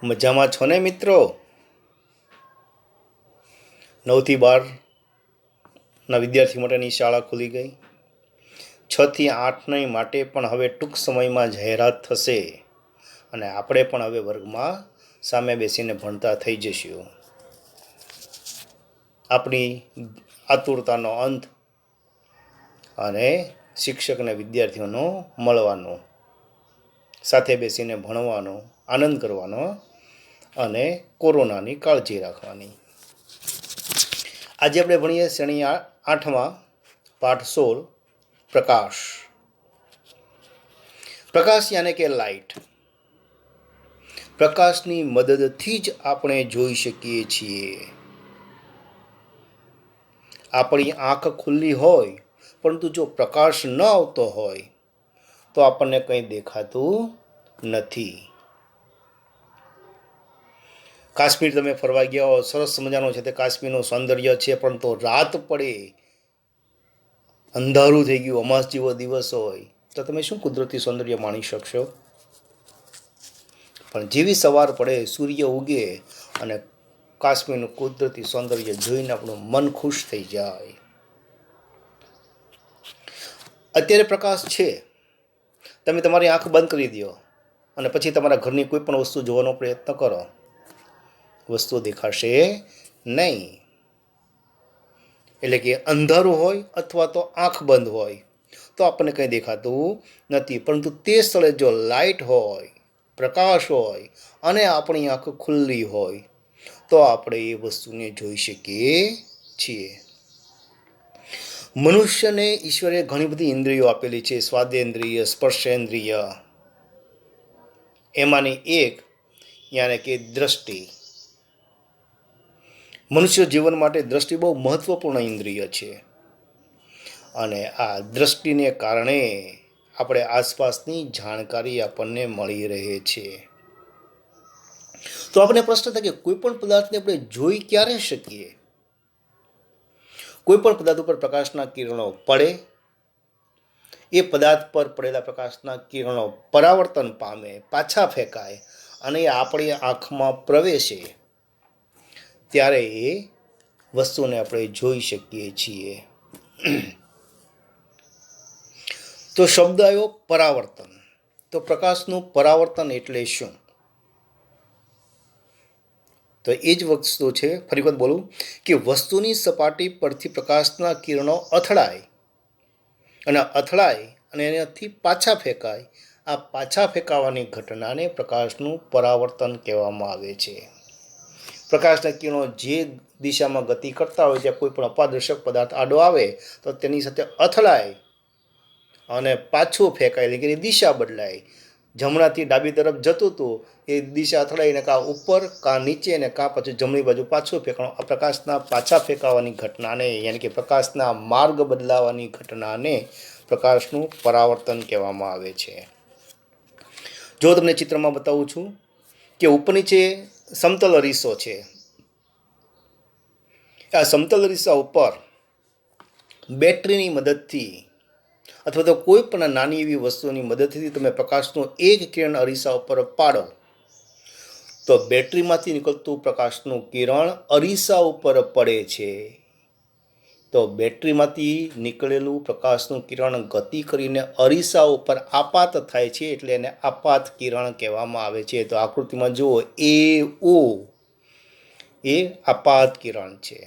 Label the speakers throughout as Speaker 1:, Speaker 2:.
Speaker 1: મજામાં છો ને મિત્રો? 9 થી 12ના વિદ્યાર્થી માટેની શાળા ખુલી ગઈ. 6 થી 8ની માટે પણ હવે ટૂંક સમયમાં જાહેરાત થશે અને આપણે પણ હવે વર્ગમાં સામે બેસીને ભણતા થઈ જઈશું. આપણી આતુરતાનો અંત અને શિક્ષક અને વિદ્યાર્થીઓનો મળવાનો, સાથે બેસીને ભણવાનો, આનંદ કરવાનો અને કોરોનાની કાળજી રાખવાની. આજે આપણે ભણીએ શ્રેણી 8માં પાઠ 16 પ્રકાશ. પ્રકાશ યાને કે લાઇટ. પ્રકાશની મદદથી જ આપણે જોઈ શકીએ છીએ. આપણી આંખ ખુલ્લી હોય પરંતુ જો પ્રકાશ ન આવતો હોય તો આપણને કંઈ દેખાતું નથી. કાશ્મીર તમે ફરવા ગયા હો, સરસ મજાનો છે તે કાશ્મીરનું સૌંદર્ય છે, પરંતુ રાત પડે, અંધારું થઈ ગયું, અમાસ જેવો દિવસ હોય તો તમે શું કુદરતી સૌંદર્ય માણી શકશો? પણ જેવી સવાર પડે, સૂર્ય ઉગે અને કાશ્મીરનું કુદરતી સૌંદર્ય જોઈને આપણું મન ખુશ થઈ જાય. અત્યારે પ્રકાશ છે, તમે તમારી આંખ બંધ કરી દો અને પછી તમારા ઘરની કોઈ પણ વસ્તુ જોવાનો પ્રયત્ન કરો, વસ્તુ દેખાશે નહીં. એટલે કે અંધારું હોય અથવા તો આંખ બંધ હોય તો આપણને કંઈ દેખાતું નથી. પરંતુ તે સ્થળે જો લાઇટ હોય, પ્રકાશ હોય અને આપણી આંખ ખુલ્લી હોય તો આપણે એ વસ્તુને જોઈ શકીએ છીએ. મનુષ્યને ઈશ્વરે ઘણી બધી ઇન્દ્રિયો આપેલી છે. સ્વાદેન્દ્રિય, સ્પર્શેન્દ્રિય. એમાંની એક યાને કે દ્રષ્ટિ. મનુષ્ય જીવન માટે દ્રષ્ટિ બહુ મહત્વપૂર્ણ ઇન્દ્રિય છે અને આ દ્રષ્ટિને કારણે આપણે આસપાસની જાણકારી આપણને મળી રહે છે. તો આપણે પ્રશ્ન થાય કે કોઈ પણ પદાર્થને આપણે જોઈ ક્યારે શકીએ? કોઈ પણ પદાર્થ ઉપર પ્રકાશના કિરણો પડે, એ પદાર્થ પર પડેલા પ્રકાશના કિરણો પરાવર્તન પામે, પાછા ફેંકાય અને એ આપણી આંખમાં પ્રવેશે, ત્યારે એ વસ્તુને આપણે જોઈ શકીએ છીએ. તો શબ્દ આવ્યો પરાવર્તન. તો પ્રકાશનું પરાવર્તન એટલે શું? તો એ જ વસ્તુ છે, ફરી વખત બોલું કે વસ્તુની સપાટી પરથી પ્રકાશના કિરણો અથડાય અને એનાથી પાછા ફેંકાય. આ પાછા ફેંકાવાની ઘટનાને પ્રકાશનું પરાવર્તન કહેવામાં આવે છે. પ્રકાશના કિરણો જે દિશામાં ગતિ કરતા હોય, ત્યાં કોઈ પણ અપારદર્શક પદાર્થ આડો આવે તો તેની સાથે અથડાય અને પાછું ફેંકાય, એટલે કે દિશા બદલાય. જમણાથી ડાબી તરફ જતું હતું, એ દિશા અથડાઈને કાં ઉપર કાં નીચે અને કાં પછી જમણી બાજુ પાછું ફેંકવાનું. આ પ્રકાશના પાછા ફેંકાવાની ઘટનાને, યાની કે પ્રકાશના માર્ગ બદલાવાની ઘટનાને પ્રકાશનું પરાવર્તન કહેવામાં આવે છે. જો તમને ચિત્રમાં બતાવું છું કે ઉપર નીચે સમતલ અરીસો છે. આ સમતલ અરીસા ઉપર બેટરીની મદદથી અથવા તો કોઈ પણ નાની એવી વસ્તુની મદદથી તમે પ્રકાશનું એક કિરણ અરીસા ઉપર પાડો તો બેટરીમાંથી નીકળતું પ્રકાશનું કિરણ અરીસા ઉપર પડે છે. તો બેટરીમાંથી નીકળેલું પ્રકાશનું કિરણ ગતિ કરીને અરીસા ઉપર આપાત થાય છે, એટલે એને આપાત કિરણ કહેવામાં આવે છે. તો આકૃતિમાં જુઓ, AO એ આપાત કિરણ છે.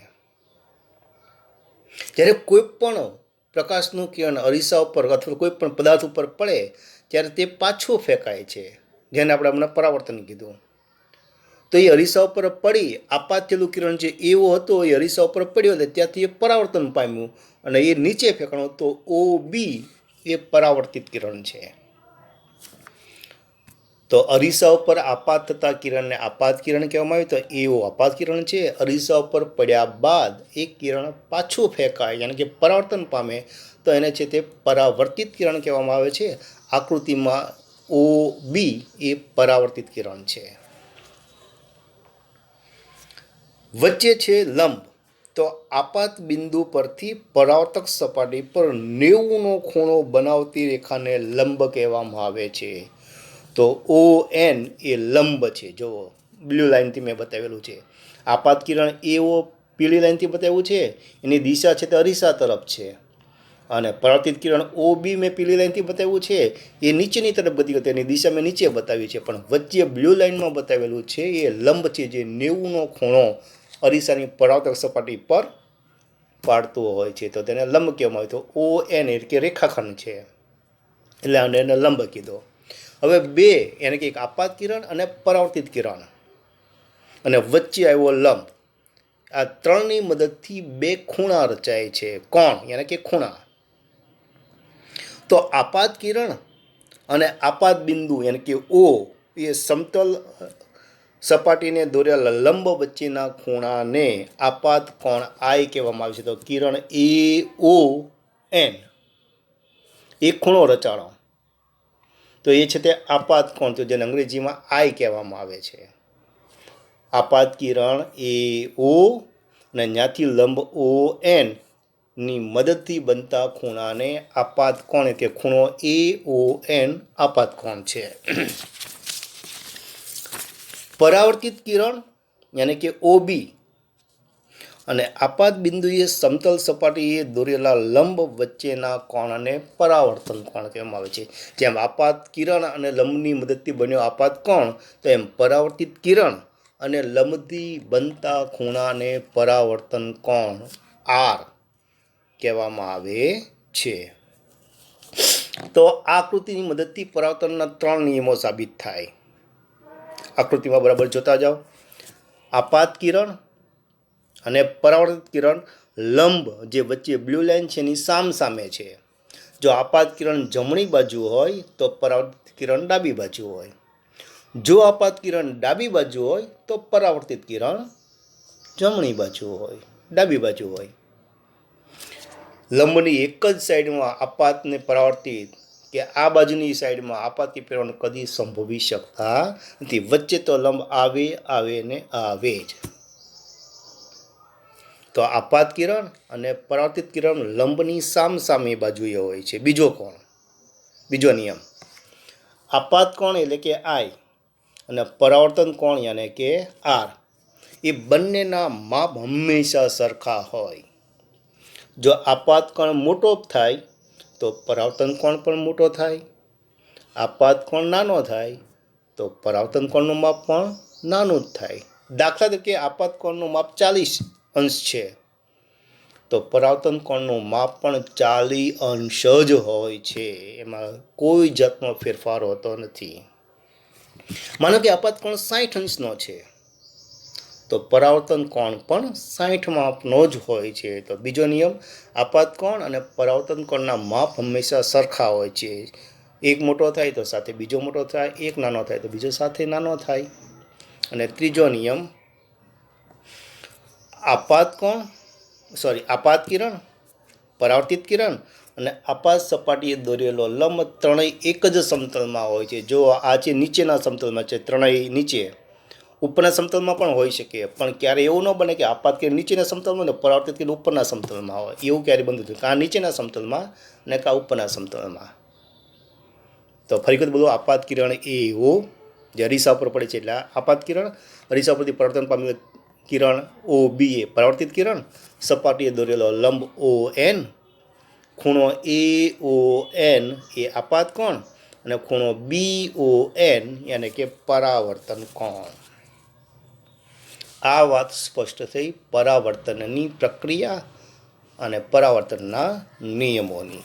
Speaker 1: જ્યારે કોઈ પણ પ્રકાશનું કિરણ અરીસા ઉપર અથવા કોઈ પણ પદાર્થ ઉપર પડે ત્યારે તે પાછું ફેંકાય છે, જેને આપણે હમણાં પરાવર્તન કીધું. તો એ અરીસા ઉપર પડી આપાત થયેલું કિરણ જે એવો હતો એ અરીસા ઉપર પડ્યો હતો, ત્યાંથી એ પરાવર્તન પામ્યું અને એ નીચે ફેંકાણું. તો OB એ પરાવર્તિત કિરણ છે. તો અરીસા ઉપર આપાત થતા કિરણને આપાત કિરણ કહેવામાં આવે. તો એવો આપાત કિરણ છે. અરીસા ઉપર પડ્યા બાદ એ કિરણ પાછું ફેંકાય, યાની કે પરાવર્તન પામે, તો એને છે તે પરાવર્તિત કિરણ કહેવામાં આવે છે. આકૃતિમાં OB એ પરાવર્તિત કિરણ છે. વચ્ચે છે લંબ. તો આપાત બિંદુ પરથી પરાવર્તક સપાટી પર 90નો ખૂણો બનાવતી રેખાને લંબ કહેવામાં આવે છે. તો ON એ લંબ છે. જુઓ, બ્લુ લાઇનથી મેં બતાવેલું છે. આપાત કિરણ એઓ પીળી લાઇનથી બતાવ્યું છે, એની દિશા છે તે અરીસા તરફ છે. અને પરાવર્તિત કિરણ ઓ બી મેં પીળી લાઇનથી બતાવ્યું છે, એ નીચેની તરફ ગતિ કરતી, એની દિશા મેં નીચે બતાવી છે. પણ વચ્ચે બ્લુ લાઇનમાં બતાવેલું છે એ લંબ છે, જે 90નો ખૂણો અરીસાની પરાવર્તક સપાટી પર પાડતું હોય છે, તો તેને લંબ કહેવામાં આવે. તો ઓ એન એટલે કે રેખાખંડ છે, એટલે એને લંબ કીધો. હવે બે એને કે આપાત કિરણ અને પરાવર્તિત કિરણ અને વચ્ચે આવ્યો લંબ, આ ત્રણની મદદથી બે ખૂણા રચાય છે. કોણ એને કે ખૂણા. તો આપાત કિરણ અને આપાત બિંદુ એને કે ઓ એ સમતલ સપાટીને દોરેલા લંબ વચ્ચેના ખૂણાને આપાત કોણ આઈ કહેવામાં આવે છે. તો કિરણ એ ઓ એન એક ખૂણો રચાણો, તો એ છે તે આપાત કોણ, તો જેને અંગ્રેજીમાં આઈ કહેવામાં આવે છે. આપાત કિરણ એ ઓ અને ત્યાંથી લંબ ઓ એન ની મદદથી બનતા ખૂણાને આપાત કોણ એટલે ખૂણો એ ઓ એન આપાત કોણ છે. પરાવર્તિત કિરણ યાને કે ઓ બી અને આપાત બિંદુએ સમતલ સપાટીએ દોરેલા લંબ વચ્ચેના કોણને પરાવર્તન કોણ કહેવામાં આવે છે. જેમ આપાત કિરણ અને લંબની મદદથી બન્યો આપાત કોણ, તો એમ પરાવર્તિત કિરણ અને લંબથી બનતા ખૂણાને પરાવર્તન કોણ આર કહેવામાં આવે છે. તો આ આકૃતિની મદદથી પરાવર્તનના 3 નિયમો સાબિત થાય. આકૃતિમાં બરાબર જોતા જાઓ. આપાત કિરણ અને પરાવર્તિત કિરણ લંબ જે વચ્ચે બ્લુ લાઇન છે એની સામસામે છે. જો આપાત કિરણ જમણી બાજુ હોય તો પરાવર્તિત કિરણ ડાબી બાજુ હોય. જો આપાત કિરણ ડાબી બાજુ હોય તો પરાવર્તિત કિરણ જમણી બાજુ હોય, ડાબી બાજુ હોય. લંબની એક જ સાઈડમાં આપાત ને પરાવર્તિત કે આ બાજુની સાઈડમાં આપાત કે કિરણ કદી સંભવી શકતા નથી. વચ્ચે તો લંબ આવે ને આવે જ. તો આપાત કિરણ અને પરાવર્તિત કિરણ લંબની સામસામે બાજુએ હોય છે. બીજો નિયમ, આપાત કોણ એટલે કે આઈ અને પરાવર્તન કોણ યાને કે આર, એ બંનેના માપ હંમેશા સરખા હોય. જો આપાત કોણ મોટો થાય તો પરાવર્તન કોણ પણ મોટો થાય. આપાત કોણ નાનો થાય તો પરાવર્તન કોણનું માપ પણ નાનું જ થાય. દાખલા તરીકે આપાત કોણનું માપ 40 અંશ છે તો પરાવર્તન કોણનું માપ પણ 40 અંશ જ હોય છે, એમાં કોઈ જાતનો ફેરફાર હોતો નથી. માનો કે આપાત કોણ 60 અંશનો છે તો પરાવર્તન કોણ પણ 60 માપનો જ હોય છે. તો બીજો નિયમ, આપાત કોણ અને પરાવર્તન કોણના માપ હંમેશા સરખા હોય છે. એક મોટો થાય તો સાથે બીજો મોટો થાય, એક નાનો થાય તો બીજો સાથે નાનો થાય. અને ત્રીજો નિયમ, આપાત કિરણ, પરાવર્તિત કિરણ અને આપાત સપાટીએ દોરેલો લંબ ત્રણેય એક જ સમતલમાં હોય છે. જો આ છે નીચેના સમતલમાં છે, ત્રણેય નીચે, ઉપરના સમતલમાં પણ હોઈ શકે, પણ ક્યારે એવું ન બને કે આપાત કિરણ નીચેના સમતલમાં ને પરાવર્તિત કિરણ ઉપરના સમતલમાં હોય. એવું ક્યારે બનતું નથી, કાં નીચેના સમતલમાં ને કાં ઉપરના સમતલમાં. તો ફરી વખત બોલો, આપાત કિરણ એ ઓ જે અરીસા ઉપર પડે છે એટલે આપાત કિરણ, અરીસા ઉપરથી પરાવર્તન પામેલ કિરણ ઓ બી એ પરાવર્તિત કિરણ, સપાટીએ દોરેલો લંબ ઓ એન, ખૂણો એ ઓ એન એ આપાત કોણ અને ખૂણો બી ઓ એન યાને કે પરાવર્તન કોણ. આ વાત સ્પષ્ટ થઈ પરાવર્તનની પ્રક્રિયા અને પરાવર્તનના નિયમોની.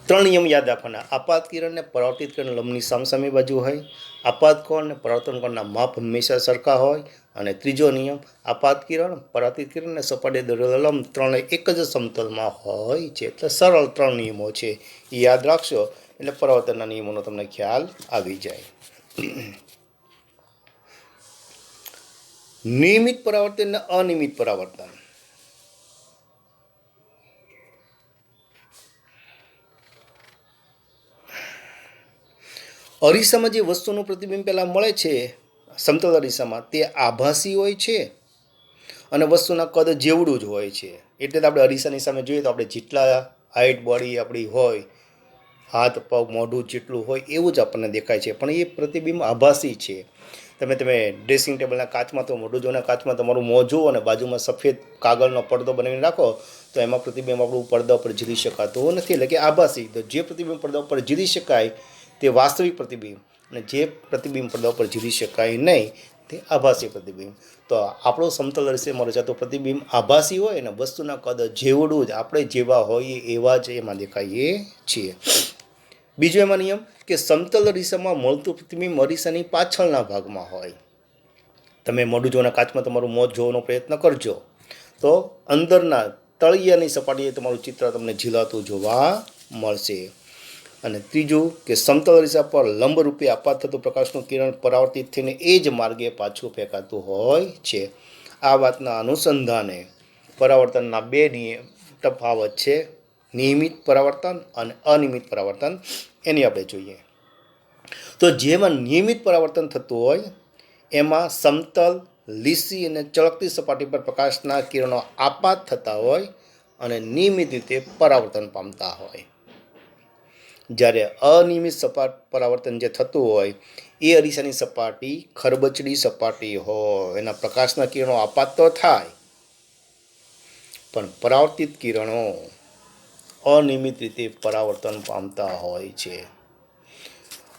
Speaker 1: 3 નિયમ યાદ રાખવાના. આપાત કિરણ ને પરાવર્તિત કિરણ લંબની સામસામે બાજુ હોય. આપાત કોણ અને પરાવર્તન કોણના માપ હંમેશા સરખા હોય. અને ત્રીજો નિયમ, આપાત કિરણ, પરાવર્તિત કિરણ અને સપાટીએ દોરેલો લંબ ત્રણે એક જ સમતલમાં હોય છે. એટલે સરળ 3 નિયમો છે, એ યાદ રાખશો એટલે પરાવર્તનના નિયમોનો તમને ખ્યાલ આવી જાય. નિયમિત પરાવર્તન અને અનિયમિત પરાવર્તન. અરીસામાં જે વસ્તુનું પ્રતિબિંબ પહેલાં મળે છે સમતલ અરીસામાં, તે આભાસી હોય છે અને વસ્તુના કદ જેવડું જ હોય છે. એટલે આપણે અરીસાની સામે જોઈએ તો આપણે જેટલા હાઇટ બોડી આપણી હોય હાથ પગ મોઢું જેટલું હોય એવું જ આપણને દેખાય છે, પણ એ પ્રતિબિંબ આભાસી છે. તમે ડ્રેસિંગ ટેબલના કાચમાં તો મોઢું જોવાના કાચમાં તમારું મોં જુઓ અને બાજુમાં સફેદ કાગળનો પડદો બનાવીને રાખો તો એમાં પ્રતિબિંબ આપણું પડદા ઉપર ઝીલી શકાતું નથી, એટલે કે આભાસી. તો જે પ્રતિબિંબ પડદા ઉપર ઝીલી શકાય તે વાસ્તવિક પ્રતિબિંબ, અને જે પ્રતિબિંબ પડદા ઉપર ઝીલી શકાય નહીં તે આભાસી પ્રતિબિંબ. તો આપણો સમતલ અરીસામાં રચાતો પ્રતિબિંબ આભાસી હોય અને વસ્તુના કદ જેવડું જ આપણે જેવા હોઈએ એવા જ એમાં દેખાઈએ છીએ. બીજો એમાં નિયમ કે સમતલ અરીસામાં મળતું પ્રતિબિંબ અરીસાની પાછળના ભાગમાં હોય. તમે મોઢું જોવાના કાચમાં તમારું મોં જોવાનો પ્રયત્ન કરજો તો અંદરના તળિયાની સપાટીએ તમારું ચિત્ર તમને ઝીલાતું જોવા મળશે. અને ત્રીજું કે સમતલ અરીસા પર લંબરૂપે આપાત થતું પ્રકાશનું કિરણ પરાવર્તિત થઈને એ જ માર્ગે પાછું ફેંકાતું હોય છે. આ વાતના અનુસંધાને પરાવર્તનના બે તફાવત છે, નિયમિત પરાવર્તન અને અનિયમિત પરાવર્તન. એની આપણે જોઈએ તો જેમાં નિયમિત પરાવર્તન થતું હોય એમાં સમતલ, લીસી અને ચળકતી સપાટી પર પ્રકાશના કિરણો આપાત થતા હોય અને નિયમિત રીતે પરાવર્તન પામતા હોય. જ્યારે અનિયમિત પરાવર્તન જે થતું હોય એ અરીસાની સપાટી ખરબચડી સપાટી હોય, એના પ્રકાશના કિરણો આપાત તો થાય પણ પરાવર્તિત કિરણો અનિયમિત રીતે પરાવર્તન પામતા હોય છે.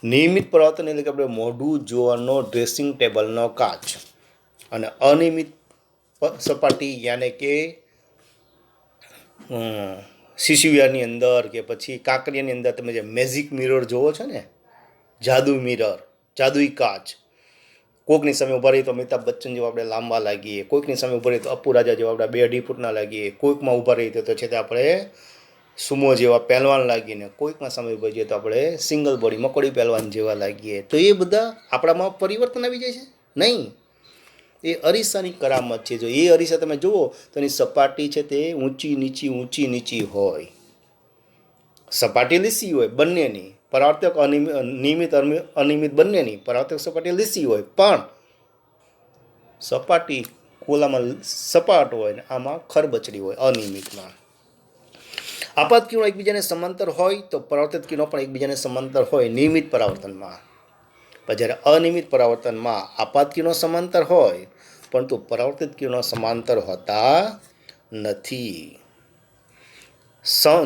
Speaker 1: નિયમિત પરાવર્તન એટલે કે આપણે મોઢું જોવાનો ડ્રેસિંગ ટેબલનો કાચ, અને અનિયમિત સપાટી યાને કે શિશુયાની અંદર કે પછી કાંકરિયાની અંદર તમે જે મેજિક મિરર જોવો છો ને, જાદુ મિરર, જાદુઈ કાચ. કોઈકની સામે ઊભા રહીએ તો અમિતાભ બચ્ચન જેવા આપણે લાંબા લાગીએ, કોઈકની સામે ઊભા રહીએ તો અપુ રાજા જેવા આપણે 2-2.5 ફૂટના લાગીએ, કોઈકમાં ઊભા રહીએ તો છે તે આપણે સુમો જેવા પહેલવાન લાગીને, કોઈકના સામે ઊભા જઈએ તો આપણે સિંગલ બોડી મકોડી પહેલવાન જેવા લાગીએ. તો એ બધા આપણામાં પરિવર્તન આવી જાય છે? નહીં, એ અરીસાની કરામત છે. જો એ અરીસા તમે જુઓ તો એની સપાટી છે તે ઊંચી નીચી હોય, સપાટી લીસી હોય બંનેની, પરાવર્તક નિયમિત અનિયમિત બંનેની. પરાવર્તક સપાટી લીસી હોય પણ સપાટી ખોલામાં સપાટ હોય ને આમાં ખરબચડી હોય અનિયમિતમાં. આપાત કિરણો એકબીજાને સમાંતર હોય તો પરાવર્તિત કિરણો પણ એકબીજાને સમાંતર હોય નિયમિત પરાવર્તનમાં. પણ જ્યારે અનિયમિત પરાવર્તનમાં આપાત કિરણો સમાંતર હોય પરંતુ પરાવર્તિત કિરણો સમાંતર હોતા નથી.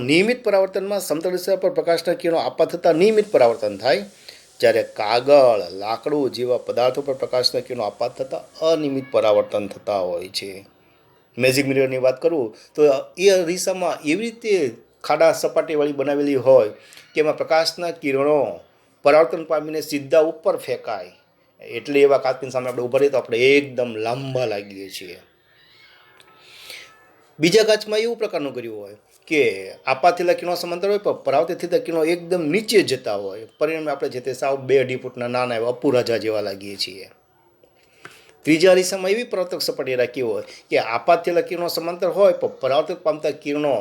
Speaker 1: નિયમિત પરાવર્તનમાં સમતલ અરીસા પર પ્રકાશના કિરણો આપાત થતાં નિયમિત પરાવર્તન થાય, જ્યારે કાગળ, લાકડું જેવા પદાર્થો પર પ્રકાશના કિરણો આપાત થતાં અનિયમિત પરાવર્તન થતા હોય છે. મેજિક મિરરની વાત કરું તો એ અરીસામાં એવી રીતે ખાડા સપાટીવાળી બનાવેલી હોય કે એમાં પ્રકાશના કિરણો પરાવર્તન પામીને સીધા ઉપર ફેંકાય, એટલે એવા કાચની સામે આપણે ઊભા રહીએ તો આપણે એકદમ લાંબા લાગીએ છીએ. બીજા કાચમાં એવું પ્રકારનું કર્યું હોય કે આપાત થયેલા કિરણો સમાંતર હોય પણ પરાવર્તિત થતા કિરણો એકદમ નીચે જતા હોય, પરિણામે આપણે જે તે સાવ 2-2.5 ફૂટના નાના એવા અપુ રાજા જેવા લાગીએ છીએ. ત્રીજા અરીસામાં એવી પરાવર્તક સપાટી રાખી હોય કે આપાત થયેલા કિરણો સમાંતર હોય પણ પરાવર્તક પામતા કિરણો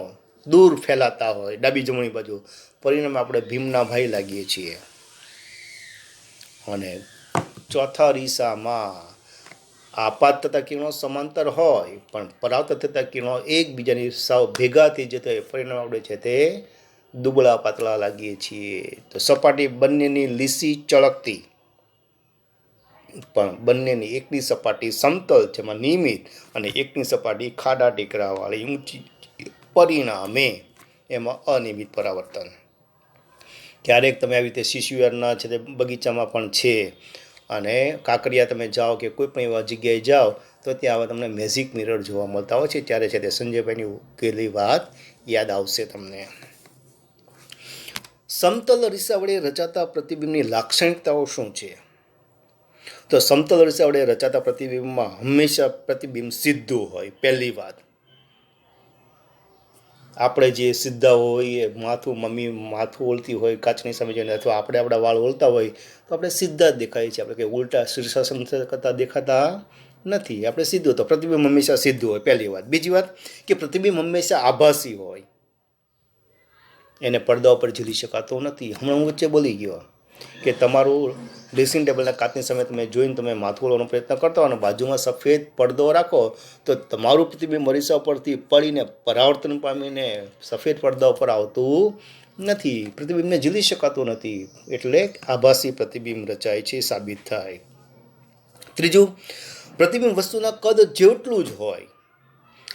Speaker 1: દૂર ફેલાતા હોય ડાબી જમણી બાજુ, પરિણામે આપણે ભીમના ભાઈ લાગીએ છીએ. અને ચોથા અરીસામાં આપાત થતા કિરણો સમાંતર હોય પણ પરાવર્તક થતા કિરણો એકબીજાની સાવ ભેગા થઈ જતા હોય, પરિણામે આપણે છે તે દુબળા પાતળા લાગીએ છીએ. તો સપાટી બંનેની લીસી ચળકતી, પણ બંનેની એકની સપાટી સમતલ જેમાં નિયમિત અને એકની સપાટી ખાડા ટેકરાવાળી ઊંચી, પરિણામે એમાં અનિયમિત પરાવર્તન. ક્યારેક તમે આવી રીતે શિશુયારના છે તે બગીચામાં પણ છે અને કાંકરિયા તમે જાઓ કે કોઈ પણ એવા જગ્યાએ જાઓ તો ત્યાં હવે તમને મેજિક મિરર જોવા મળતા હોય છે, ત્યારે છે તે સંજયભાઈની ઉકેલી વાત યાદ આવશે તમને. સમતલ અરીસા વડે રચાતા પ્રતિબિંબની લાક્ષણિકતાઓ શું છે? તો સમતલ અરીસા વડે રચાતા પ્રતિબિંબમાં હંમેશા પ્રતિબિંબ સીધું હોય. પહેલી વાત, આપણે જે સીધા હોય મમ્મી માથું ઓળતી હોય કાચની સામે જઈને, અથવા આપણે આપણા વાળ ઓળતા હોય તો આપણે સીધા જ દેખાય છે, આપણે કંઈ ઉલટા શીર્ષાસન કરતાં દેખાતા નથી, આપણે સીધું. તો પ્રતિબિંબ હંમેશા સીધું હોય, પહેલી વાત. બીજી વાત કે પ્રતિબિંબ હંમેશા આભાસી હોય, એને પડદા ઉપર ઝીલી શકાતો નથી. હમણાં હું વચ્ચે બોલી ગયો કે તમારું ડ્રેસિંગ ટેબલના કાચની સામે તમે જોઈને તમે માથું ઓળવાનો પ્રયત્ન કરતા હોય અને બાજુમાં સફેદ પડદો રાખો તો તમારું પ્રતિબિંબ અરીસા પરથી પડીને પરાવર્તન પામીને સફેદ પડદા ઉપર આવતું નથી, પ્રતિબિંબને ઝીલી શકાતું નથી, એટલે આભાસી પ્રતિબિંબ રચાય છે સાબિત થાય. ત્રીજું, પ્રતિબિંબ વસ્તુના કદ જેટલું જ હોય.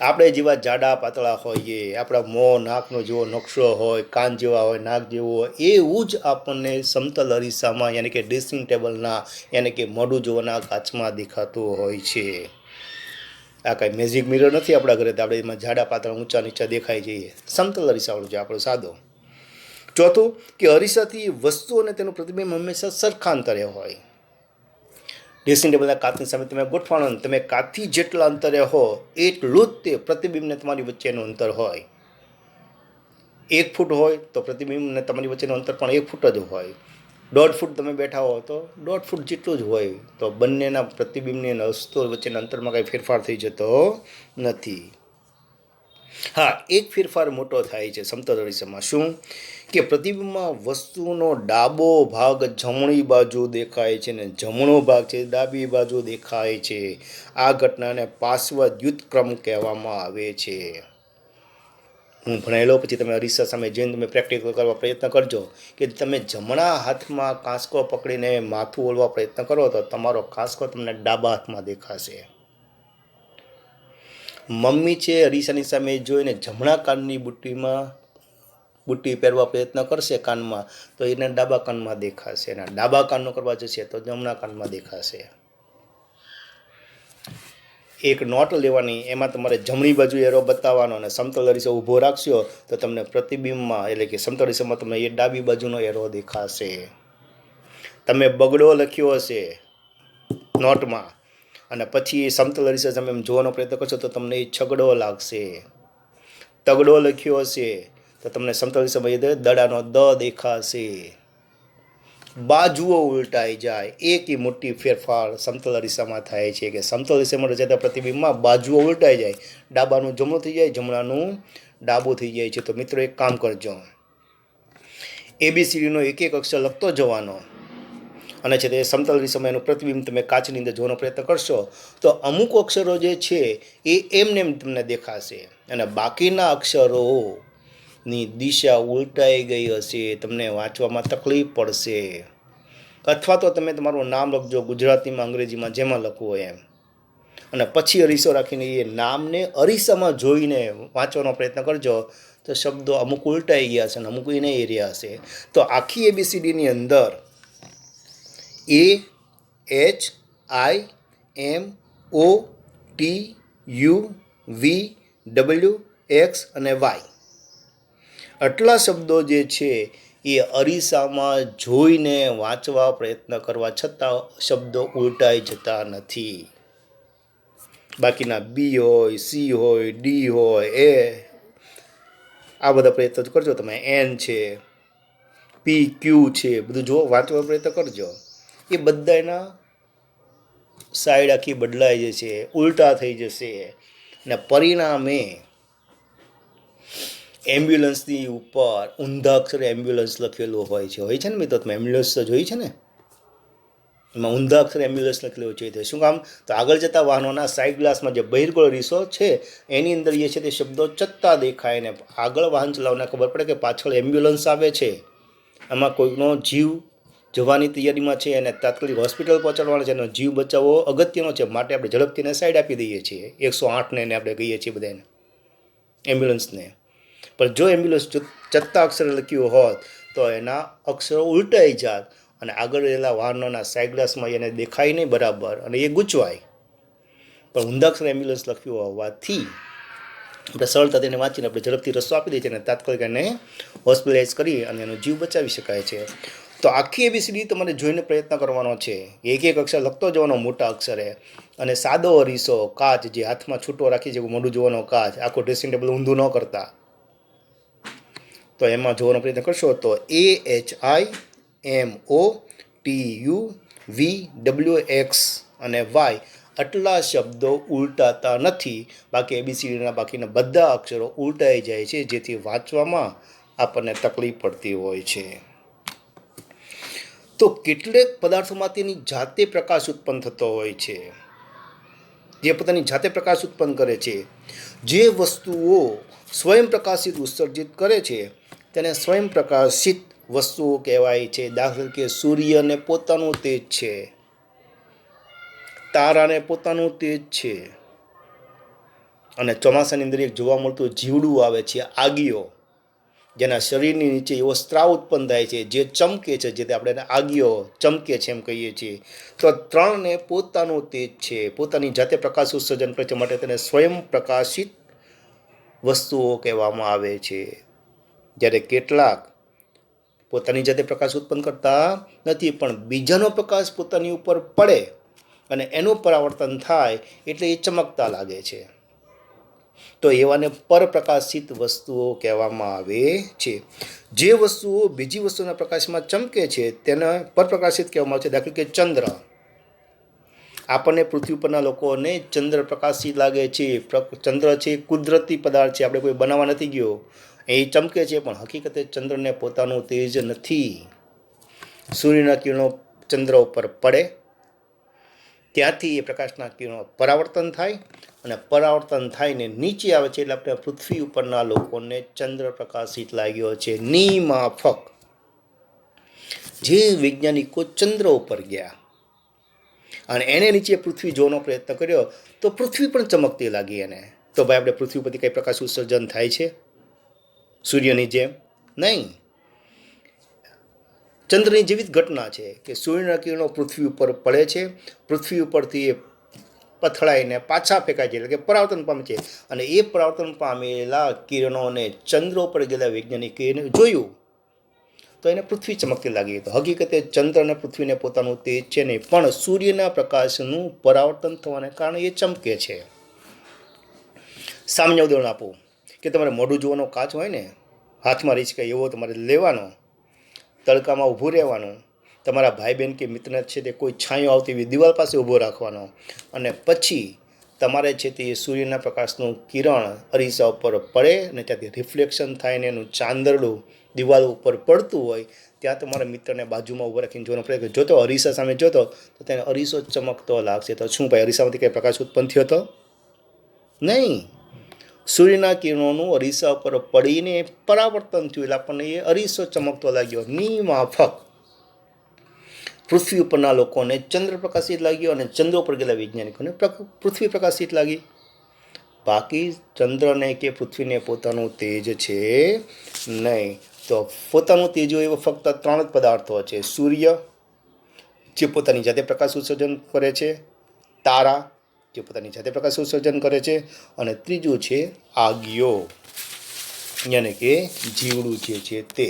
Speaker 1: આપણે જેવા જાડા પાતળા હોઈએ, આપણા મોં નાકનો જેવો નકશો હોય, કાન જેવા હોય, નાક જેવું હોય, એવું જ આપણને સમતલ અરીસામાં યાની કે ડ્રેસિંગ ટેબલના યાની કે મોઢું જોવાના કાચમાં દેખાતું હોય છે. આ કાંઈ મેજિક મિરર નથી આપણા ઘરે, આપણે એમાં જાડા પાતળા ઊંચા નીચા દેખાઈ જઈએ. સમતલ અરીસાવાળું છે આપણો સાદો. ચોથું, કે અરીસાથી વસ્તુ અને તેનું પ્રતિબિંબ હંમેશા સરખા અંતરે હોય. ડ્રેસિંગ ટેબલના કાચની સામે તમે ગોઠવાણો, તમે કાચથી જેટલા અંતરે હો એટલું જ તે પ્રતિબિંબને તમારી વચ્ચેનું અંતર હોય. 1 ફૂટ હોય તો પ્રતિબિંબને તમારી વચ્ચેનું અંતર પણ 1 ફૂટ જ હોય. 1.5 ફૂટ તમે બેઠા હો તો 1.5 ફૂટ જેટલું જ હોય. તો બંનેના પ્રતિબિંબની અને વસ્તુ વચ્ચેના અંતરમાં કાંઈ ફેરફાર થઈ જતો નથી. હા, એક ફેરફાર મોટો થાય છે સમતલ અરીસામાં. શું? કે પ્રતિબિંબમાં વસ્તુનો ડાબો ભાગ જમણી બાજુ દેખાય છે ને જમણો ભાગ છે ડાબી બાજુ દેખાય છે. આ ઘટનાને પાર્શ્વદ્યુતક્રમ કહેવામાં આવે છે. હું ભણેલો પછી તમે અરીસા સામે જઈને તમે પ્રેક્ટિકલ કરવા પ્રયત્ન કરજો કે તમે જમણા હાથમાં કાંસકો પકડીને માથું ઓળવા પ્રયત્ન કરો તો તમારો કાંસકો તમને ડાબા હાથમાં દેખાશે. મમ્મી છે અરીસાની સામે જોઈને જમણા કાનની બુટ્ટી પહેરવા પ્રયત્ન કરશે કાનમાં તો એને ડાબા કાનમાં દેખાશે, અને ડાબા કાનનો કરવા જશે તો જમણા કાનમાં દેખાશે. એક નોટ લેવાની, એમાં તમારે જમણી બાજુ એરો બતાવવાનો અને સમતલ અરીસો ઊભો રાખશો તો તમને પ્રતિબિંબમાં એટલે કે સમતલ અરીસામાં તમને એ ડાબી બાજુનો એરો દેખાશે. તમે બગડો લખ્યો હશે નોટમાં અને પછી સમતલ અરીસા સામે જોવાનો પ્રયત્ન કરશો તો તમને એ છગડો લાગશે. તગડો લખ્યો હશે તો તમને સમતલ અરીસામાં દડાનો દ દેખાશે. બાજુઓ ઉલટાઈ જાય, એક મોટી ફેરફાર સમતલ અરીસામાં થાય છે કે સમતલ અરીસામાં રચાતા પ્રતિબિંબમાં બાજુઓ ઉલટાઈ જાય, ડાબાનું જમણું થઈ જાય, જમણાનું ડાબું થઈ જાય છે. તો મિત્રો એક કામ કરજો, ABCDનો એક એક અક્ષર લખતો જવાનો અને છે તે સમતલ અરીસામાં એનું પ્રતિબિંબ તમે કાચની અંદર જોવાનો પ્રયત્ન કરશો તો અમુક અક્ષરો જે છે એ એમને એમ તમને દેખાશે અને બાકીના અક્ષરોની દિશા ઉલટાઈ ગઈ હશે, તમને વાંચવામાં તકલીફ પડશે. અથવા તો તમે તમારું નામ લખજો ગુજરાતીમાં અંગ્રેજીમાં જેમાં લખવું હોય એમ, અને પછી અરીસો રાખીને એ નામને અરીસામાં જોઈને વાંચવાનો પ્રયત્ન કરજો તો શબ્દો અમુક ઉલટાઈ ગયા છે અને અમુક એને રહ્યા હશે. તો આખી ABCDની અંદર AHIMOTUVWX અને Y આટલા શબ્દો જે છે એ અરીસામાં જોઈને વાંચવા પ્રયત્ન કરવા છતાં શબ્દો ઉલટાઈ જતા નથી. બાકીના B હોય, C હોય, D હોય, આ બધા પ્રયત્ન કરજો તમે. N છે, P, Q છે, બધું જો વાંચવા પ્રયત્ન કરજો. એ બધાના સાઈડ આખી બદલાઈ જશે, ઉલટા થઈ જશે અને પરિણામે એમ્બ્યુલન્સની ઉપર ઊંધા અક્ષરે એમ્બ્યુલન્સ લખેલું હોય છે ને મિત્રો? તમે એમ્બ્યુલન્સ તો જોઈ છે ને, એમાં ઊંધા અક્ષરે એમ્બ્યુલન્સ લખેલું છે. તો શું કામ? તો આગળ જતા વાહનોના સાઈડ ગ્લાસમાં જે બહિર્ગોળ અરીસો છે એની અંદર એ છે તે શબ્દો ચત્તા દેખાય ને આગળ વાહન ચલાવવાને ખબર પડે કે પાછળ એમ્બ્યુલન્સ આવે છે, આમાં કોઈનો જીવ જવાની તૈયારીમાં છે અને તાત્કાલિક હોસ્પિટલ પહોંચાડવાનો છે, એનો જીવ બચાવવો અગત્યનો છે, માટે આપણે ઝડપથી સાઈડ આપી દઈએ છીએ. 108ને આપણે કહીએ છીએ બધાને એમ્બ્યુલન્સને. પણ જો એમ્બ્યુલન્સ ચત્તા અક્ષરે લખ્યું હોત તો એના અક્ષરો ઉલટાઈ જાત અને આગળ રહેલા વાહનોના સાઈડ ગ્લાસમાં એને દેખાય નહીં બરાબર અને એ ગૂંચવાય. પણ ઊંધા અક્ષરે એમ્બ્યુલન્સ લખ્યું હોવાથી આપણે સરળતાથી એને વાંચીને આપણે ઝડપથી રસ્તો આપી દઈએ છીએ અને તાત્કાલિક એને હોસ્પિટલાઇઝ કરી અને એનો જીવ બચાવી શકાય છે. તો આખી ABCD તમારે જોઈને પ્રયત્ન કરવાનો છે, એક એક અક્ષર લખતો જવાનો મોટા અક્ષરે, અને સાદો અરીસો કાચ જે હાથમાં છૂટો રાખી છે મોઢું જોવાનો કાચ, આખો ડ્રેસિંગ ટેબલ ઊંધું ન કરતા, તો એમાં જોવાનો પ્રયત્ન કરશો તો AHIMOTUVWX અને Y આટલા શબ્દો ઉલટાતા નથી. બાકી ABCDના બાકીના બધા અક્ષરો ઉલટાઈ જાય છે, જેથી વાંચવામાં આપણને તકલીફ પડતી હોય છે. તો કેટલેક પદાર્થોમાં તેની જાતે પ્રકાશ ઉત્પન્ન થતો હોય છે, જે પોતાની જાતે પ્રકાશ ઉત્પન્ન કરે છે. જે વસ્તુઓ સ્વયં પ્રકાશિત ઉત્સર્જિત કરે છે તેને સ્વયં પ્રકાશિત વસ્તુઓ કહેવાય છે. દાખલા તરીકે સૂર્યને પોતાનું તેજ છે, તારાને પોતાનું તેજ છે, અને ચોમાસાની અંદર એક જોવા મળતું જીવડું આવે છે, આગીઓ, જેના શરીરની નીચે એવો સ્ત્રાવ ઉત્પન્ન થાય છે જે ચમકે છે, જે આપણે આગીઓ ચમકે છે એમ કહીએ છીએ. તો ત્રણને પોતાનું તેજ છે, પોતાની જાતે પ્રકાશ ઉત્સર્જન કરે છે, માટે તેને સ્વયં પ્રકાશિત વસ્તુઓ કહેવામાં આવે છે. જ્યારે કેટલાક પોતાની જાતે પ્રકાશ ઉત્પન્ન કરતા નથી, પણ બીજાનો પ્રકાશ પોતાની ઉપર પડે અને એનું પરાવર્તન થાય એટલે એ ચમકતા લાગે છે. તો એવાને પરપ્રકાશિત વસ્તુઓ કહેવામાં આવે છે. જે વસ્તુઓ બીજી વસ્તુના પ્રકાશમાં ચમકે છે તેને પરપ્રકાશિત કહેવામાં આવે છે. દાખલા કે ચંદ્ર, આપણને પૃથ્વી પરના લોકોને ચંદ્ર પ્રકાશિત લાગે છે. ચંદ્ર છે કુદરતી પદાર્થ છે, આપણે કોઈ બનાવવા નથી ગયો, એ ચમકે છે, પણ હકીકતે ચંદ્રને પોતાનું તેજ નથી. સૂર્યના કિરણો ચંદ્ર ઉપર પડે ત્યાંથી એ પ્રકાશના કિરણો પરાવર્તન થાય અને પરાવર્તન થાયને નીચે આવે છે એટલે આપણે પૃથ્વી ઉપરના લોકોને ચંદ્ર પ્રકાશિત લાગ્યો છે. નિમાફક જે વૈજ્ઞાનિકો ચંદ્ર ઉપર ગયા અને એને નીચે પૃથ્વી જોવાનો પ્રયત્ન કર્યો તો પૃથ્વી પણ ચમકતી લાગી એને. તો ભાઈ આપણે પૃથ્વી પરથી કંઈ પ્રકાશ ઉત્સર્જન થાય છે સૂર્યની જેમ? નહીં. ચંદ્રની જેવી જ ઘટના છે કે સૂર્યના કિરણો પૃથ્વી ઉપર પડે છે, પૃથ્વી ઉપરથી એ પથળાઈને પાછા ફેંકાય છે, એટલે કે પરાવર્તન પામે છે, અને એ પરાવર્તન પામેલા કિરણોને ચંદ્ર ઉપર ગયેલા વૈજ્ઞાનિકે જોયું તો એને પૃથ્વી ચમકતી લાગી. તો હકીકતે ચંદ્ર અને પૃથ્વીને પોતાનું તેજ છે નહીં, પણ સૂર્યના પ્રકાશનું પરાવર્તન થવાને કારણે એ ચમકે છે. સામાન્ય ઉદાહરણ આપું કે તમારે મોઢું જોવાનો કાચ હોય ને, હાથમાં રીંચકાય એવો તમારે લેવાનો, તડકામાં ઊભું રહેવાનું, તમારા ભાઈ બહેન કે મિત્ર છે તે કોઈ છાંયો આવતી એવી દિવાલ પાસે ઊભો રાખવાનો, અને પછી તમારે છે તે સૂર્યના પ્રકાશનું કિરણ અરીસા ઉપર પડે અને ત્યાંથી રિફ્લેક્શન થાય ને એનું ચાંદરડું દિવાલ ઉપર પડતું હોય ત્યાં તમારા મિત્રને બાજુમાં ઊભો રાખીને જોવાનો પ્રયત્ન, જોતો અરીસા સામે જોતો તો તેને અરીસો ચમકતો લાગશે. તો શું ભાઈ અરીસામાંથી કંઈ પ્રકાશ ઉત્પન્ન થયો હતો? નહીં. સૂર્યના કિરણોનું અરીસા ઉપર પડીને પરાવર્તન થયું એટલે આપણને એ અરીસો ચમકતો લાગ્યો. નિમાફક પૃથ્વી ઉપરના લોકોને ચંદ્ર પ્રકાશિત લાગ્યો અને ચંદ્ર ઉપર ગયેલા વૈજ્ઞાનિકોને પૃથ્વી પ્રકાશિત લાગી. બાકી ચંદ્રને કે પૃથ્વીને પોતાનું તેજ છે નહીં. તો પોતાનું તેજ હોય એવો ફક્ત 3 જ પદાર્થો છે: સૂર્ય જે પોતાની જાતે પ્રકાશ ઉત્સર્જન કરે છે, તારા જે પોતાની જાતે પ્રકાશ ઉત્સર્જન કરે છે, અને ત્રીજું છે આગિયો, યાને કે જીવડું જે છે તે.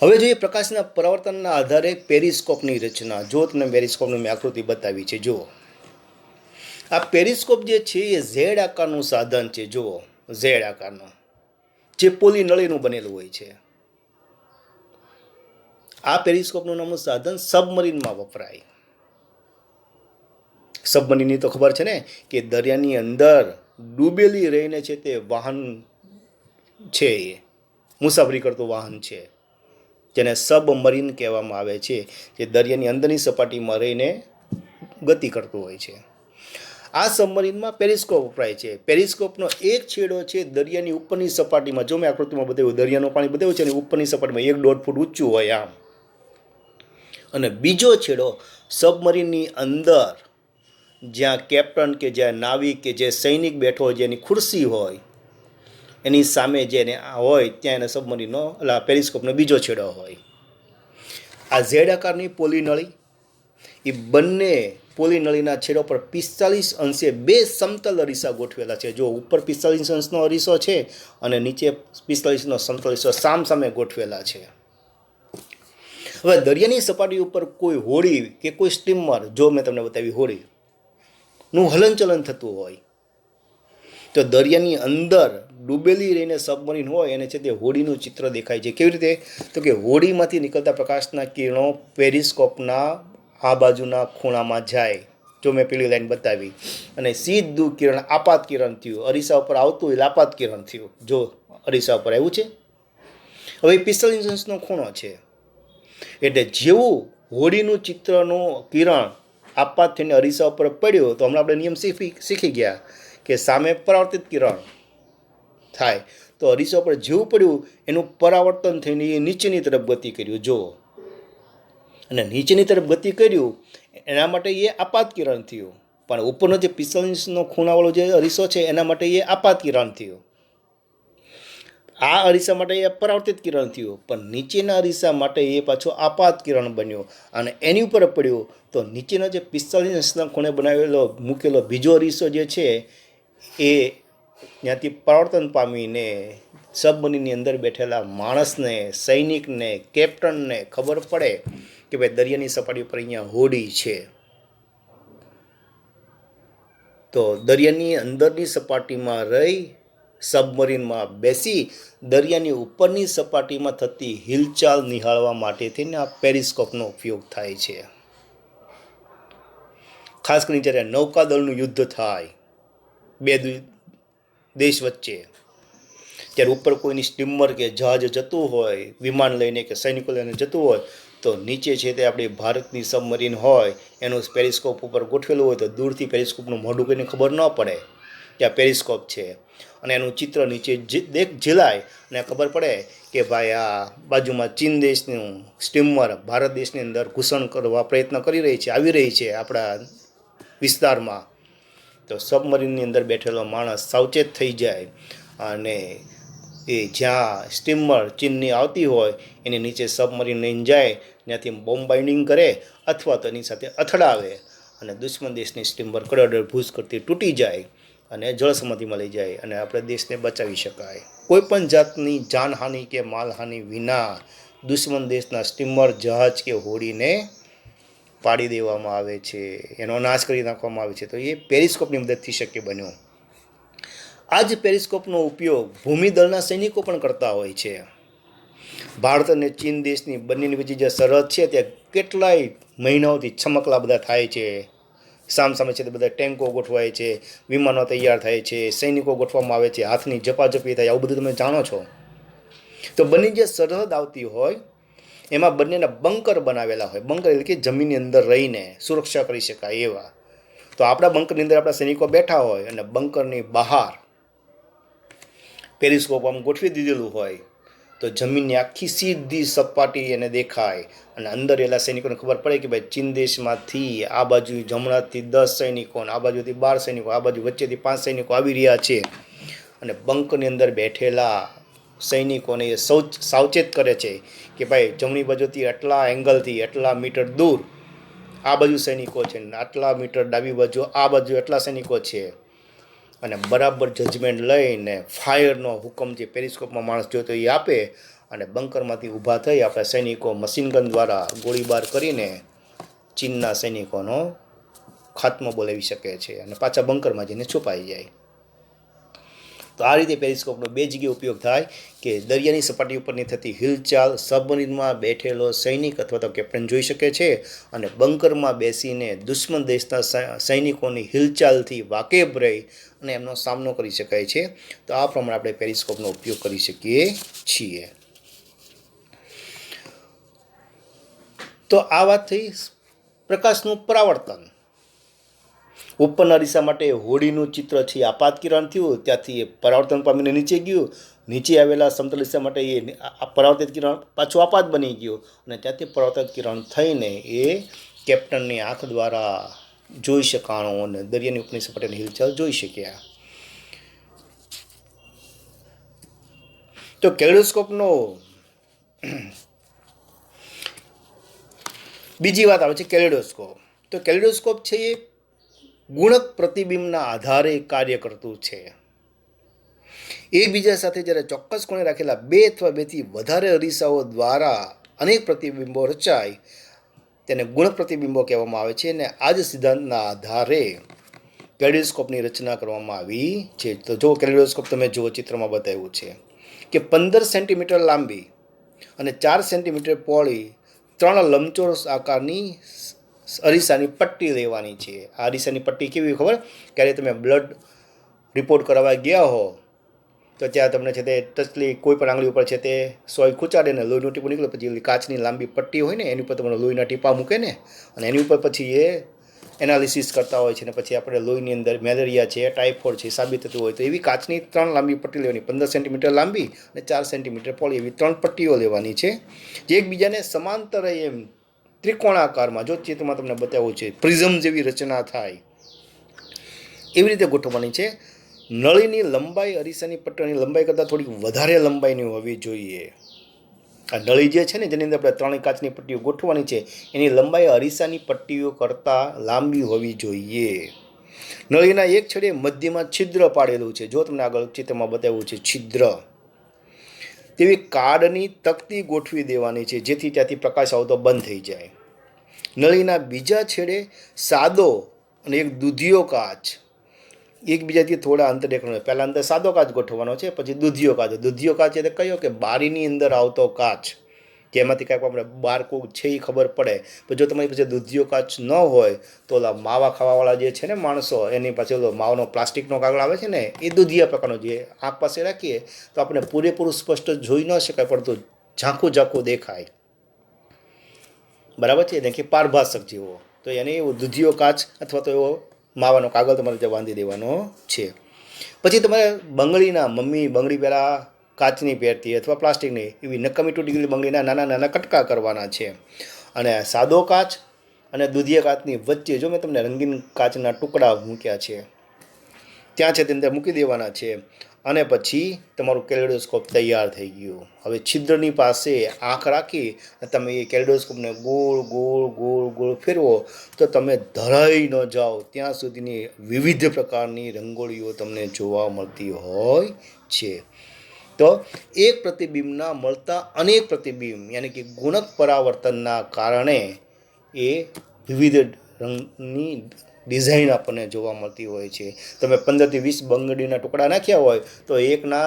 Speaker 1: હવે જોઈએ પ્રકાશના પરાવર્તનના આધારે પેરિસ્કોપની રચના. જો તમને પેરિસ્કોપની મેં આકૃતિ બતાવી છે, જુઓ. આ પેરિસ્કોપ જે છે એ ઝેડ આકારનું સાધન છે. જુઓ, ઝેડ આકારનું, જે પોલી નળીનું બનેલું હોય છે. આ પેરિસ્કોપનું નામનું સાધન સબમરીનમાં વપરાય. સબમરીનની તો ખબર છે ને કે દરિયાની અંદર ડૂબેલી રહીને છે તે વાહન છે, એ મુસાફરી કરતું વાહન છે, જેને સબમરીન કહેવામાં આવે છે, જે દરિયાની અંદરની સપાટીમાં રહીને ગતિ કરતું હોય છે. આ સબમરીનમાં પેરિસ્કોપ વપરાય છે. પેરિસ્કોપનો એક છેડો છે દરિયાની ઉપરની સપાટીમાં, જો મેં આકૃતિમાં બતાવ્યું દરિયાનું પાણી બતાવ્યું છે, અને ઉપરની સપાટીમાં 1-1.5 ફૂટ ઊંચું હોય આમ, અને બીજો છેડો સબમરીનની અંદર જ્યાં કેપ્ટન કે જ્યાં નાવિક કે જે સૈનિક બેઠો હોય, જેની ખુરશી હોય એની સામે જેને હોય ત્યાં એને સબમરીનનો પેરિસ્કોપનો બીજો છેડો હોય. આ ઝેડ આકારની પોલી નળી, એ બંને પોલી નળીના છેડો પર 45 અંશે 2 સમતલ અરીસા ગોઠવેલા છે. જો ઉપર 45 અંશનો અરીસો છે અને નીચે 45નો સમતલ અરીસો સામસામે ગોઠવેલા છે. હવે દરિયાની સપાટી ઉપર કોઈ હોડી કે કોઈ સ્ટીમર, જો મેં તમને બતાવી હોડી નું હલનચલન થતું હોય તો દરિયાની અંદર ડૂબેલી રહીને સબમરીન હોય એને છે તે હોડીનું ચિત્ર દેખાય છે. કેવી રીતે? તો કે હોડીમાંથી નીકળતા પ્રકાશના કિરણો પેરિસ્કોપના આ બાજુના ખૂણામાં જાય, જો મેં પેલી લાઈન બતાવી, અને સીધું કિરણ આપાત કિરણ થયું, અરીસા ઉપર આવતું એટલે આપાત કિરણ થયું. જો અરીસા ઉપર આવ્યું છે. હવે 45 અંશનો ખૂણો છે એટલે જેવું હોડીનું ચિત્રનું કિરણ આપાત થઈને અરીસા ઉપર પડ્યો તો હમણાં આપણે નિયમ શીખી ગયા કે સામે પરાવર્તિત કિરણ થાય તો અરીસા પર જેવું પડ્યું એનું પરાવર્તન થઈને એ નીચેની તરફ ગતિ કર્યું જો, અને નીચેની તરફ ગતિ કર્યું એના માટે એ આપાત કિરણ થયું, પણ ઉપરનો જે 45°નો ખૂણાવાળો જે અરીસો છે એના માટે એ આપાત કિરણ થયું. આ અરીસા માટે એ પરાવર્તિત કિરણ થયું, પણ નીચેના અરીસા માટે એ પાછો આપાત કિરણ બન્યો અને એની ઉપર પડ્યું તો નીચેનો જે 45°ના ખૂણે બનાવેલો મૂકેલો બીજો અરીસો જે છે એ ત્યાંથી પરાવર્તન પામીને સબમરીનની અંદર બેઠેલા માણસને, સૈનિકને, કેપ્ટનને ખબર પડે કે ભાઈ દરિયાની સપાટી પર અહીંયા હોડી છે. તો દરિયાની અંદરની સપાટીમાં રહી સબમરીનમાં બેસી દરિયાની ઉપરની સપાટીમાં થતી હિલચાલ નિહાળવા માટે થઈને આ પેરિસ્કોપનો ઉપયોગ થાય છે. ખાસ કરીને જ્યારે નૌકાદળનું યુદ્ધ થાય બે દેશ વચ્ચે, ત્યારે ઉપર કોઈની સ્ટીમર કે જહાજ જતું હોય, વિમાન લઈને કે સૈનિકો લઈને જતું હોય, તો નીચે છે તે આપણી ભારતની સબમરીન હોય એનું પેરિસ્કોપ ઉપર ગોઠવેલું હોય તો દૂરથી પેરિસ્કોપનું મોઢું કોઈને ખબર ન પડે કે આ પેરિસ્કોપ છે, અને એનું ચિત્ર નીચે ઝીલાય અને ખબર પડે કે ભાઈ આ બાજુમાં ચીન દેશનું સ્ટીમર ભારત દેશની અંદર ઘૂસણ કરવા પ્રયત્ન કરી રહી છે, આવી રહી છે આપણા વિસ્તારમાં. તો સબમરીનની અંદર બેઠેલો માણસ સાવચેત થઈ જાય અને એ જ્યાં સ્ટીમર ચીનની આવતી હોય એની નીચે સબમરીન લઈને જાય, ત્યાંથી બોમ્બ બાઇન્ડિંગ કરે અથવા તો એની સાથે અથડાવે અને દુશ્મન દેશની સ્ટીમર કડર ભૂસ કરતી તૂટી જાય અને જળસમાધિમાં લઈ જાય અને આપણે દેશને બચાવી શકાય. કોઈ પણ જાતની જાનહાનિ કે માલહાનિ વિના દુશ્મન દેશના સ્ટીમર, જહાજ કે હોડીને પાડી દેવામાં આવે છે, એનો નાશ કરી નાખવામાં આવે છે. તો એ પેરિસ્કોપની મદદથી શક્ય બન્યું. આ જ પેરિસ્કોપનો ઉપયોગ ભૂમિદળના સૈનિકો પણ કરતા હોય છે. ભારત અને ચીન દેશની બંનેની વચ્ચે જે સરહદ છે ત્યાં કેટલાય મહિનાઓથી છમકલા બધા થાય છે. સામસામે છે તે બધા ટેન્કો ગોઠવાય છે, વિમાનો તૈયાર થાય છે, સૈનિકો ગોઠવવામાં આવે છે, હાથની ઝપાઝપી થાય, આવું બધું તમે જાણો છો. તો બંને જે સરહદ આવતી હોય એમાં બંનેના બંકર બનાવેલા હોય. બંકર એટલે કે જમીનની અંદર રહીને સુરક્ષા કરી શકાય એવા. તો આપણા બંકરની અંદર આપણા સૈનિકો બેઠા હોય અને બંકરની બહાર પેરિસ્કોપ આમ ગોઠવી દીધેલું હોય તો જમીનની આખી સીધી સપાટી એને દેખાય અને અંદર એલા સૈનિકોને ખબર પડે કે ભાઈ ચીન દેશમાંથી આ બાજુ જમણાથી 10 સૈનિકો, આ બાજુથી 12 સૈનિકો, આ બાજુ વચ્ચેથી 5 સૈનિકો આવી રહ્યા છે. અને બંકરની અંદર બેઠેલા સૈનિકોને એ સાવચેત કરે છે કે ભાઈ જમણી બાજુથી આટલા એંગલથી આટલા મીટર દૂર આ બાજુ સૈનિકો છે, આટલા મીટર ડાબી બાજુ આ બાજુ એટલા સૈનિકો છે. અને બરાબર જજમેન્ટ લઈને ફાયરનો હુકમ જે પેરિસ્કોપમાં માણસ જોતો એ આપે અને બંકરમાંથી ઊભા થઈ આપણા સૈનિકો મશીનગન દ્વારા ગોળીબાર કરીને ચીનના સૈનિકોનો ખાત્મો બોલાવી શકે છે અને પાછા બંકરમાં જઈને છુપાઈ જાય. તો આ રીતે પેરિસ્કોપનો બે જગ્યાએ ઉપયોગ થાય કે દરિયાની સપાટી ઉપરની થતી હિલચાલ સબમરીનમાં બેઠેલો સૈનિક અથવા તો કેપ્ટન જોઈ શકે છે અને બંકરમાં બેસીને દુશ્મન દેશના સૈનિકોની હિલચાલથી વાકેફ રહી અને એમનો સામનો કરી શકાય છે. તો આ પ્રમાણે આપણે પેરિસ્કોપનો ઉપયોગ કરી શકીએ છીએ. તો આ વાત થઈ પ્રકાશનું પરાવર્તન. ઉપરના અરીસા માટે હોડીનું ચિત્ર છે આપાત કિરણ થયું, ત્યાંથી એ પરાવર્તન પામીને નીચે ગયું, નીચે આવેલા સમતલ અરીસા માટે એ પરાવર્તિત કિરણ પાછું આપાત બની ગયું અને ત્યાંથી પરાવર્તિત કિરણ થઈને એ કેપ્ટનની આંખ દ્વારા જોઈ શકાણું અને દરિયાની ઉપરની સપાટીની હિલચાલ જોઈ શક્યા. તો કેલેડોસ્કોપનો બીજી વાત આવે છે કેલેડોસ્કોપ. તો કેલેડોસ્કોપ છે એ ગુણક પ્રતિબિંબના આધારે કાર્ય કરતું છે. એકબીજા સાથે જ્યારે ચોક્કસ કોણે રાખેલા 2 અથવા 2થી વધારે અરીસાઓ દ્વારા અનેક પ્રતિબિંબો રચાય તેને ગુણક પ્રતિબિંબો કહેવામાં આવે છે અને આ જ સિદ્ધાંતના આધારે કેલેડોસ્કોપની રચના કરવામાં આવી છે. તો જો કેલેડોસ્કોપ તમે જુઓ ચિત્રમાં બતાવ્યું છે કે 15 સેન્ટીમીટર લાંબી અને 4 સેન્ટીમીટર પહોળી 3 લંબચોરસ આકારની અરીસાની પટ્ટી લેવાની છે. આ અરીસાની પટ્ટી કેવી ખબર? ક્યારે તમે બ્લડ રિપોર્ટ કરાવવા ગયા હો તો ત્યાં તમને છે તે ટચલી કોઈ પણ આંગળી ઉપર છે તે સોય ખૂંચાડે ને લોહીનું ટીપું નીકળે, પછી કાચની લાંબી પટ્ટી હોય ને એની ઉપર તમારે લોહીના ટીપા મૂકે ને અને એની ઉપર પછી એ એનાલિસિસ કરતા હોય છે, અને પછી આપણે લોહીની અંદર મેલેરિયા છે, ટાઇફોઇડ છે સાબિત થતું હોય તો એવી કાચની 3 લાંબી પટ્ટી લેવાની, 15 સેન્ટીમીટર લાંબી અને 4 સેન્ટીમીટર પહોળી, એવી 3 પટ્ટીઓ લેવાની છે, જે એકબીજાને સમાંતર એમ ત્રિકોણાકારમાં, જો ચિત્રમાં તમને બતાવ્યું છે પ્રિઝમ જેવી રચના થાય એવી રીતે ગોઠવવાની છે. નળીની લંબાઈ અરીસાની પટ્ટીની લંબાઈ કરતાં થોડીક વધારે લંબાઈની હોવી જોઈએ. આ નળી જે છે ને, જેની અંદર આપણે 3 કાચની પટ્ટીઓ ગોઠવવાની છે, એની લંબાઈ અરીસાની પટ્ટીઓ કરતાં લાંબી હોવી જોઈએ. નળીના એક છેડે મધ્યમાં છિદ્ર પાડેલું છે, જો તમને આગળ ચિત્રમાં બતાવ્યું છે છિદ્ર, તેવી કાળની તકતી ગોઠવી દેવાની છે, જેથી ત્યાંથી પ્રકાશ આવતો બંધ થઈ જાય. નળીના બીજા છેડે સાદો અને એક દૂધિયો કાચ એકબીજાથી થોડા અંતરે રાખવાનો. પહેલાં અંદર સાદો કાચ ગોઠવવાનો છે, પછી દૂધિયો કાચ. દૂધિયો કાચ એટલે કયો કે બારીની અંદર આવતો કાચ, જેમાંથી કાંઈક આપણે બહાર કોઈ છે એ ખબર પડે. પણ જો તમારી પાસે દૂધિયો કાચ ન હોય તો ઓલા માવા ખાવાવાળા જે છે ને માણસો, એની પાસે ઓલો માવાનો પ્લાસ્ટિકનો કાગળ આવે છે ને, એ દૂધિયા પ્રકારનો, જે આંખ પાસે રાખીએ તો આપણે પૂરેપૂરું સ્પષ્ટ જોઈ ન શકાય, પડતું ઝાંખું ઝાંખું દેખાય, બરાબર છે, એટલે કે પારભાષક જેવો. તો એને એવો દૂધિયો કાચ અથવા તો એવો માવાનો કાગળ તમારે ત્યાં બાંધી દેવાનો છે. પછી તમારે બંગડીના, મમ્મી બંગડી પહેલાં કાચની પહેરતી અથવા પ્લાસ્ટિકની, એવી નકામી તૂટી ગયેલી બંગડીના નાના નાના કટકા કરવાના છે. અને સાદો કાચ અને દૂધિયા કાચની વચ્ચે જો મેં તમને રંગીન કાચના ટુકડા મૂક્યા છે, ત્યાં છે તેની અંદર મૂકી દેવાના છે. અને પછી તમારું કેલેડોસ્કોપ તૈયાર થઈ ગયું. હવે છિદ્રની પાસે આંખ રાખી તમે એ કેલેડોસ્કોપને ગોળ ગોળ ગોળ ગોળ ફેરવો તો તમે ધરાઈ ન જાઓ ત્યાં સુધીની વિવિધ પ્રકારની રંગોળીઓ તમને જોવા મળતી હોય છે. તો એક પ્રતિબિંબના મળતા અનેક પ્રતિબિંબ, યાની કે ગુણક પરાવર્તનના કારણે એ વિવિધ રંગની ડિઝાઇન આપણને જોવા મળતી હોય છે. તમે 15 થી 20 બંગડીના ટુકડા નાખ્યા હોય તો એકના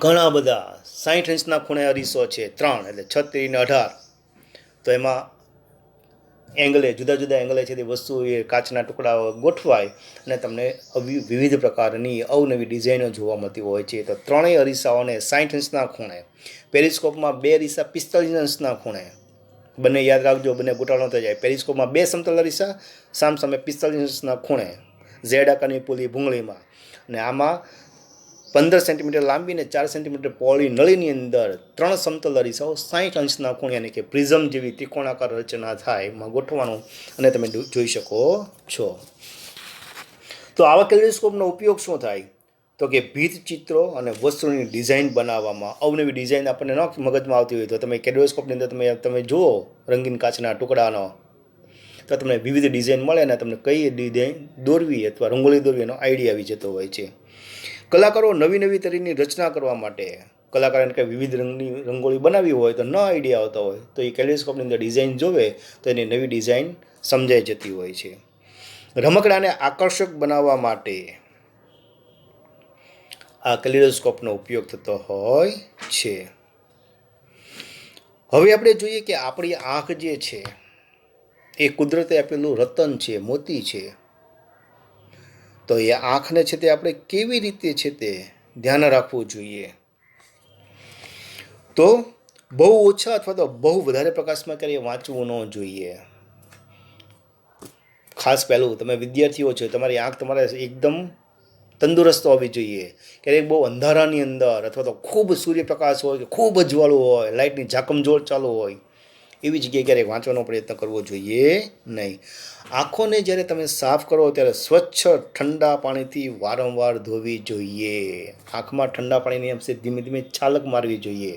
Speaker 1: ઘણા બધા 60 ઇંચના ખૂણે અરીસો છે, 3 એટલે 36 ને 18, તો એમાં એંગલે જુદા જુદા એંગલે છે તે વસ્તુ એ કાચના ટુકડાઓ ગોઠવાય અને તમને વિવિધ પ્રકારની અવનવી ડિઝાઇનો જોવા મળતી હોય છે. તો 3 અરીસાઓને 60 ઇંચના ખૂણે, પેરિસ્કોપમાં 2 અરીસા 45 ઇંચના ખૂણે, બંને યાદ રાખજો, બંને ગોટાળો ન થઈ જાય. પેરિસ્કોપમાં 2 સમતલ અરીસા સામસામે 45 ઇંચના ખૂણે ઝેડ આકારની પૂલી ભૂંગળીમાં, અને આમાં 15 સેન્ટીમીટર લાંબી ને 4 સેન્ટીમીટર પહોળી નળીની અંદર 3 સમતલ અરીસાઓ 60 અંશના ખૂણે, એટલે કે પ્રિઝમ જેવી ત્રિકોણાકાર રચના થાય એમાં ગોઠવવાનું, અને તમે જોઈ શકો છો. તો આવા કેલેડોસ્કોપનો ઉપયોગ શું થાય? તો કે ભીત ચિત્રો અને વસ્તુની ડિઝાઇન બનાવવામાં, અવનવી ડિઝાઇન આપણને ન મગજમાં આવતી હોય તો તમે કેલેડોસ્કોપની અંદર તમે જુઓ રંગીન કાચના ટુકડાનો, તો તમને વિવિધ ડિઝાઇન મળે અને તમને કઈ ડિઝાઇન દોરવી અથવા રંગોળી દોરવી એનો આઈડિયા આવી જતો હોય છે. કલાકારો નવી નવી તરીની રચના કરવા માટે, કલાકારોને કંઈ વિવિધ રંગની રંગોળી બનાવવી હોય તો ન આઈડિયા આવતા હોય તો એ કેલેડોસ્કોપની અંદર ડિઝાઇન જોવે તો એની નવી ડિઝાઇન સમજાઈ જતી હોય છે. રમકડાને આકર્ષક બનાવવા માટે આ કેલેડોસ્કોપનો ઉપયોગ થતો હોય છે. હવે આપણે જોઈએ કે આપણી આંખ જે છે એ કુદરતે આપેલું રતન છે, મોતી છે. તો એ આંખને છે તે આપણે કેવી રીતે છે તે ધ્યાન રાખવું જોઈએ? તો બહુ ઓછા અથવા તો બહુ વધારે પ્રકાશમાં ક્યારેય વાંચવું ન જોઈએ. ખાસ પહેલું, તમે વિદ્યાર્થીઓ છો, તમારી આંખ તમારે એકદમ તંદુરસ્ત હોવી જોઈએ. ક્યારેક બહુ અંધારાની અંદર અથવા તો ખૂબ સૂર્યપ્રકાશ હોય કે ખૂબ અજવાળું હોય, લાઇટની ઝાકમઝોળ ચાલુ હોય, એવી જગ્યાએ ક્યારેક વાંચવાનો પ્રયત્ન કરવો જોઈએ નહીં. આંખોને જ્યારે તમે સાફ કરો ત્યારે સ્વચ્છ ઠંડા પાણીથી વારંવાર ધોવી જોઈએ. આંખમાં ઠંડા પાણીની અંશે ધીમે ધીમે છાલક મારવી જોઈએ,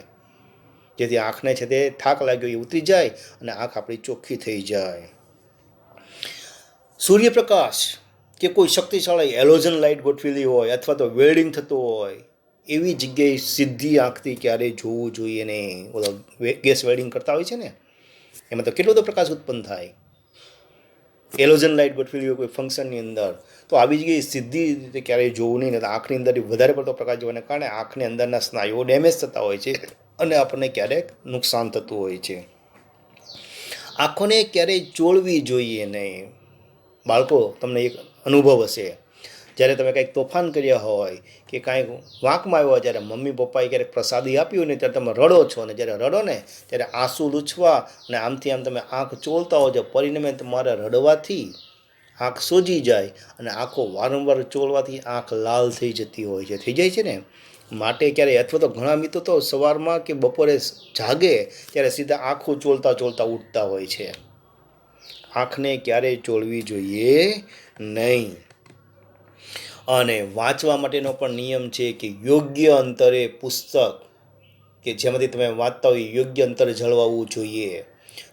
Speaker 1: જેથી આંખને છે તે થાક લાગ્યો એ ઉતરી જાય અને આંખ આપણી ચોખ્ખી થઈ જાય. સૂર્યપ્રકાશ કે કોઈ શક્તિશાળી એલોજન લાઇટ ગોઠવેલી હોય અથવા તો વેલ્ડિંગ થતું હોય એવી જગ્યાએ સીધી આંખથી ક્યારેય જોવું જોઈએ નહીં. ઓલો ગેસ વેલ્ડિંગ કરતા હોય છે ને, એમાં તો કેટલો બધો પ્રકાશ ઉત્પન્ન થાય. એલોજન લાઇટ ગોઠવેલી હોય કોઈ ફંક્શનની અંદર, તો આવી જગ્યાએ સીધી રીતે ક્યારેય જોવું નહીં. તો આંખની અંદર વધારે પડતો પ્રકાશ જોવાને કારણે આંખની અંદરના સ્નાયુઓ ડેમેજ થતા હોય છે અને આપણને ક્યારેક નુકસાન થતું હોય છે. આંખોને ક્યારેય ચોળવી જોઈએ નહીં. બાળકો, તમને એક અનુભવ હશે, જ્યારે તમે કંઈક તોફાન કર્યા હોય કે કાંઈક વાંકમાં આવ્યો હોય, જ્યારે મમ્મી પપ્પાએ ક્યારેક પ્રસાદી આપ્યું ને ત્યારે તમે રડો છો, અને જ્યારે રડો ને ત્યારે આંસુ લૂછવા અને આમથી આમ તમે આંખ ચોલતા હો છો, પરિણામે તમારે રડવાથી આંખ સોજી જાય અને આંખો વારંવાર ચોળવાથી આંખ લાલ થઈ જતી હોય છે, થઈ જાય છે ને. માટે ક્યારે અથવા તો ઘણા મિત્રો તો સવારમાં કે બપોરે જાગે ત્યારે સીધા આંખો ચોલતા ચોલતા ઉઠતા હોય છે. આંખને ક્યારેય ચોળવી જોઈએ નહીં. અને વાંચવા માટેનો પણ નિયમ છે કે યોગ્ય અંતરે પુસ્તક કે જેમાંથી તમે વાંચતા હોય યોગ્ય અંતરે જળવાવું જોઈએ.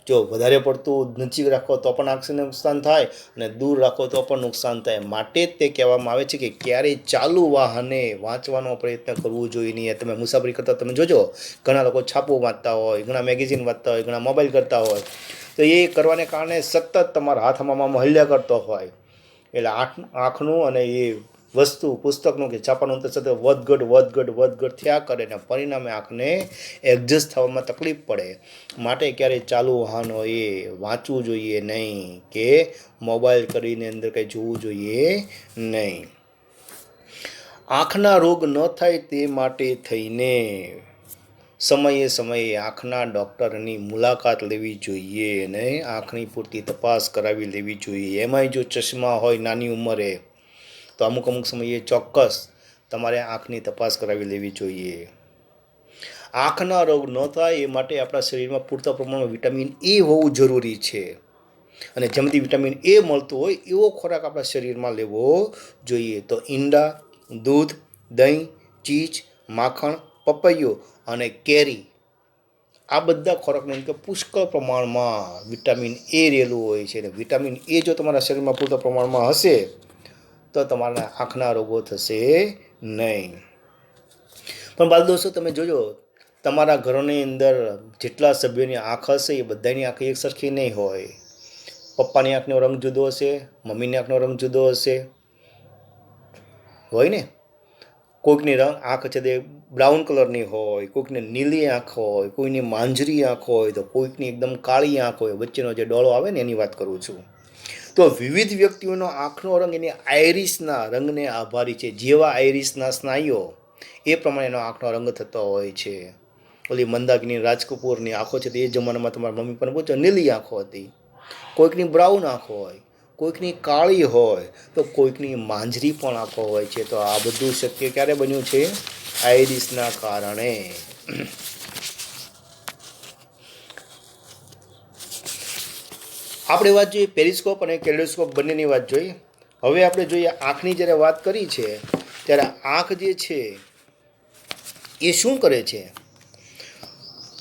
Speaker 1: જો વધારે પડતું નજીક રાખો તો પણ આંખને નુકસાન થાય અને દૂર રાખો તો પણ નુકસાન થાય. માટે જ તે કહેવામાં આવે છે કે ક્યારેય ચાલુ વાહને વાંચવાનો પ્રયત્ન કરવો જોઈએ નહીં. તમે મુસાફરી કરતા તમે જોજો ઘણા લોકો છાપું વાંચતા હોય, ઘણા મેગેઝિન વાંચતા હોય, ઘણા મોબાઈલ કરતા હોય, તો એ કરવાને કારણે સતત તમારા હાથમાં હલ્યા કરતો હોય, એટલે આંખનું અને એ વસ્તુ પુસ્તકનું કે છાપાનું તો સતત વધઘટ થયા કરે ને પરિણામે આંખને એડજસ્ટ થવામાં તકલીફ પડે. માટે ક્યારેય ચાલુ વાહન હોય એ વાંચવું જોઈએ નહીં કે મોબાઈલ કરીને અંદર કંઈ જોવું જોઈએ નહીં. આંખના રોગ ન થાય તે માટે થઈને સમયે આંખના ડૉક્ટરની મુલાકાત લેવી જોઈએ અને આંખની પૂરતી તપાસ કરાવી લેવી જોઈએ. એમાંય જો ચશ્મા હોય નાની ઉંમરે તો અમુક સમયે ચોક્કસ તમારે આંખની તપાસ કરાવી લેવી જોઈએ. આંખના રોગ ન થાય એ માટે આપણા શરીરમાં પૂરતા પ્રમાણમાં વિટામિન એ હોવું જરૂરી છે, અને જેમાંથી વિટામિન એ મળતું હોય એવો ખોરાક આપણા શરીરમાં લેવો જોઈએ. તો ઈંડા, દૂધ, દહીં, ચીઝ, માખણ, પપૈયું અને કેરી, આ બધા ખોરાકની અંદર પુષ્કળ પ્રમાણમાં વિટામિન એ રહેલું હોય છે. અને વિટામિન એ જો તમારા શરીરમાં પૂરતા પ્રમાણમાં હશે તો તમારા આંખના રોગો થશે નહીં. પણ બાળ દોસ્તો તમે જોજો તમારા ઘરોની અંદર જેટલા સભ્યોની આંખ હશે એ બધાની આંખ એક સરખી નહીં હોય. પપ્પાની આંખનો રંગ જુદો હશે, મમ્મીની આંખનો રંગ જુદો હશે, હોય ને. કોઈકની આંખ છે તે બ્રાઉન કલરની હોય, કોઈકની નીલી આંખ હોય, કોઈની માંજરી આંખ હોય, તો કોઈકની એકદમ કાળી આંખ હોય. વચ્ચેનો જે ડોળો આવે ને એની વાત કરું છું. તો વિવિધ વ્યક્તિઓનો આંખનો રંગ એની આઈરિસના રંગને આભારી છે. જેવા આઈરિસના સ્નાયુઓ એ પ્રમાણે એનો આંખનો રંગ થતો હોય છે. ઓલી મંદાકિની, રાજ કપૂરની આંખો છે તે એ જમાનામાં તમારા મમ્મી પણ પૂછો નીલી આંખો હતી. કોઈકની બ્રાઉન આંખો હોય, કોઈકની કાળી હોય, તો કોઈકની માંજરી પણ આંખો હોય છે. તો આ બધું શક્ય ક્યારે બન્યું છે? આઈરિસના કારણે. આપણે વાત જોઈએ પેરિસ્કોપ અને કેલેડોસ્કોપ બંનેની વાત જોઈએ. હવે આપણે જોઈએ આંખની જ્યારે વાત કરી છે ત્યારે આંખ જે છે એ શું કરે છે?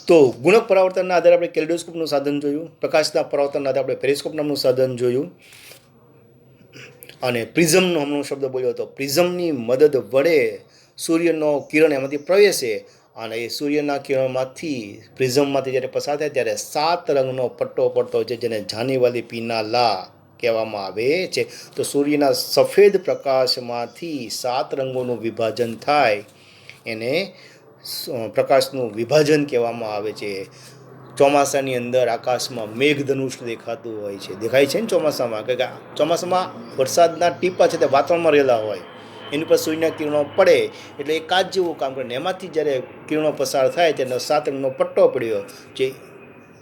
Speaker 1: તો ગુણક પરાવર્તનના આધારે આપણે કેલેડોસ્કોપનું સાધન જોયું, પ્રકાશના પરાવર્તનના આધારે આપણે પેરિસ્કોપ નામનું સાધન જોયું, અને પ્રિઝમનો હમણાં શબ્દ બોલ્યો હતો. પ્રિઝમની મદદ વડે સૂર્યનો કિરણ એમાંથી પ્રવેશે અને એ સૂર્યના કિરણમાંથી પ્રિઝમમાંથી જ્યારે પસાર થાય ત્યારે 7 રંગનો પટ્ટો પડતો હોય છે, જેને જાનેવાલી પીનાલા કહેવામાં આવે છે. તો સૂર્યના સફેદ પ્રકાશમાંથી 7 રંગોનું વિભાજન થાય એને પ્રકાશનું વિભાજન કહેવામાં આવે છે. ચોમાસાની અંદર આકાશમાં મેઘધનુષ દેખાતું હોય છે, દેખાય છે ને ચોમાસામાં, કે ચોમાસામાં વરસાદના ટીપા છે તે વાતાવરણમાં રહેલા હોય, એની પર સૂર્યના કિરણો પડે એટલે એ કાચ જેવું કામ કરે. એમાંથી જ્યારે કિરણો પસાર થાય તેનો 7 રંગનો પટ્ટો પડ્યો જે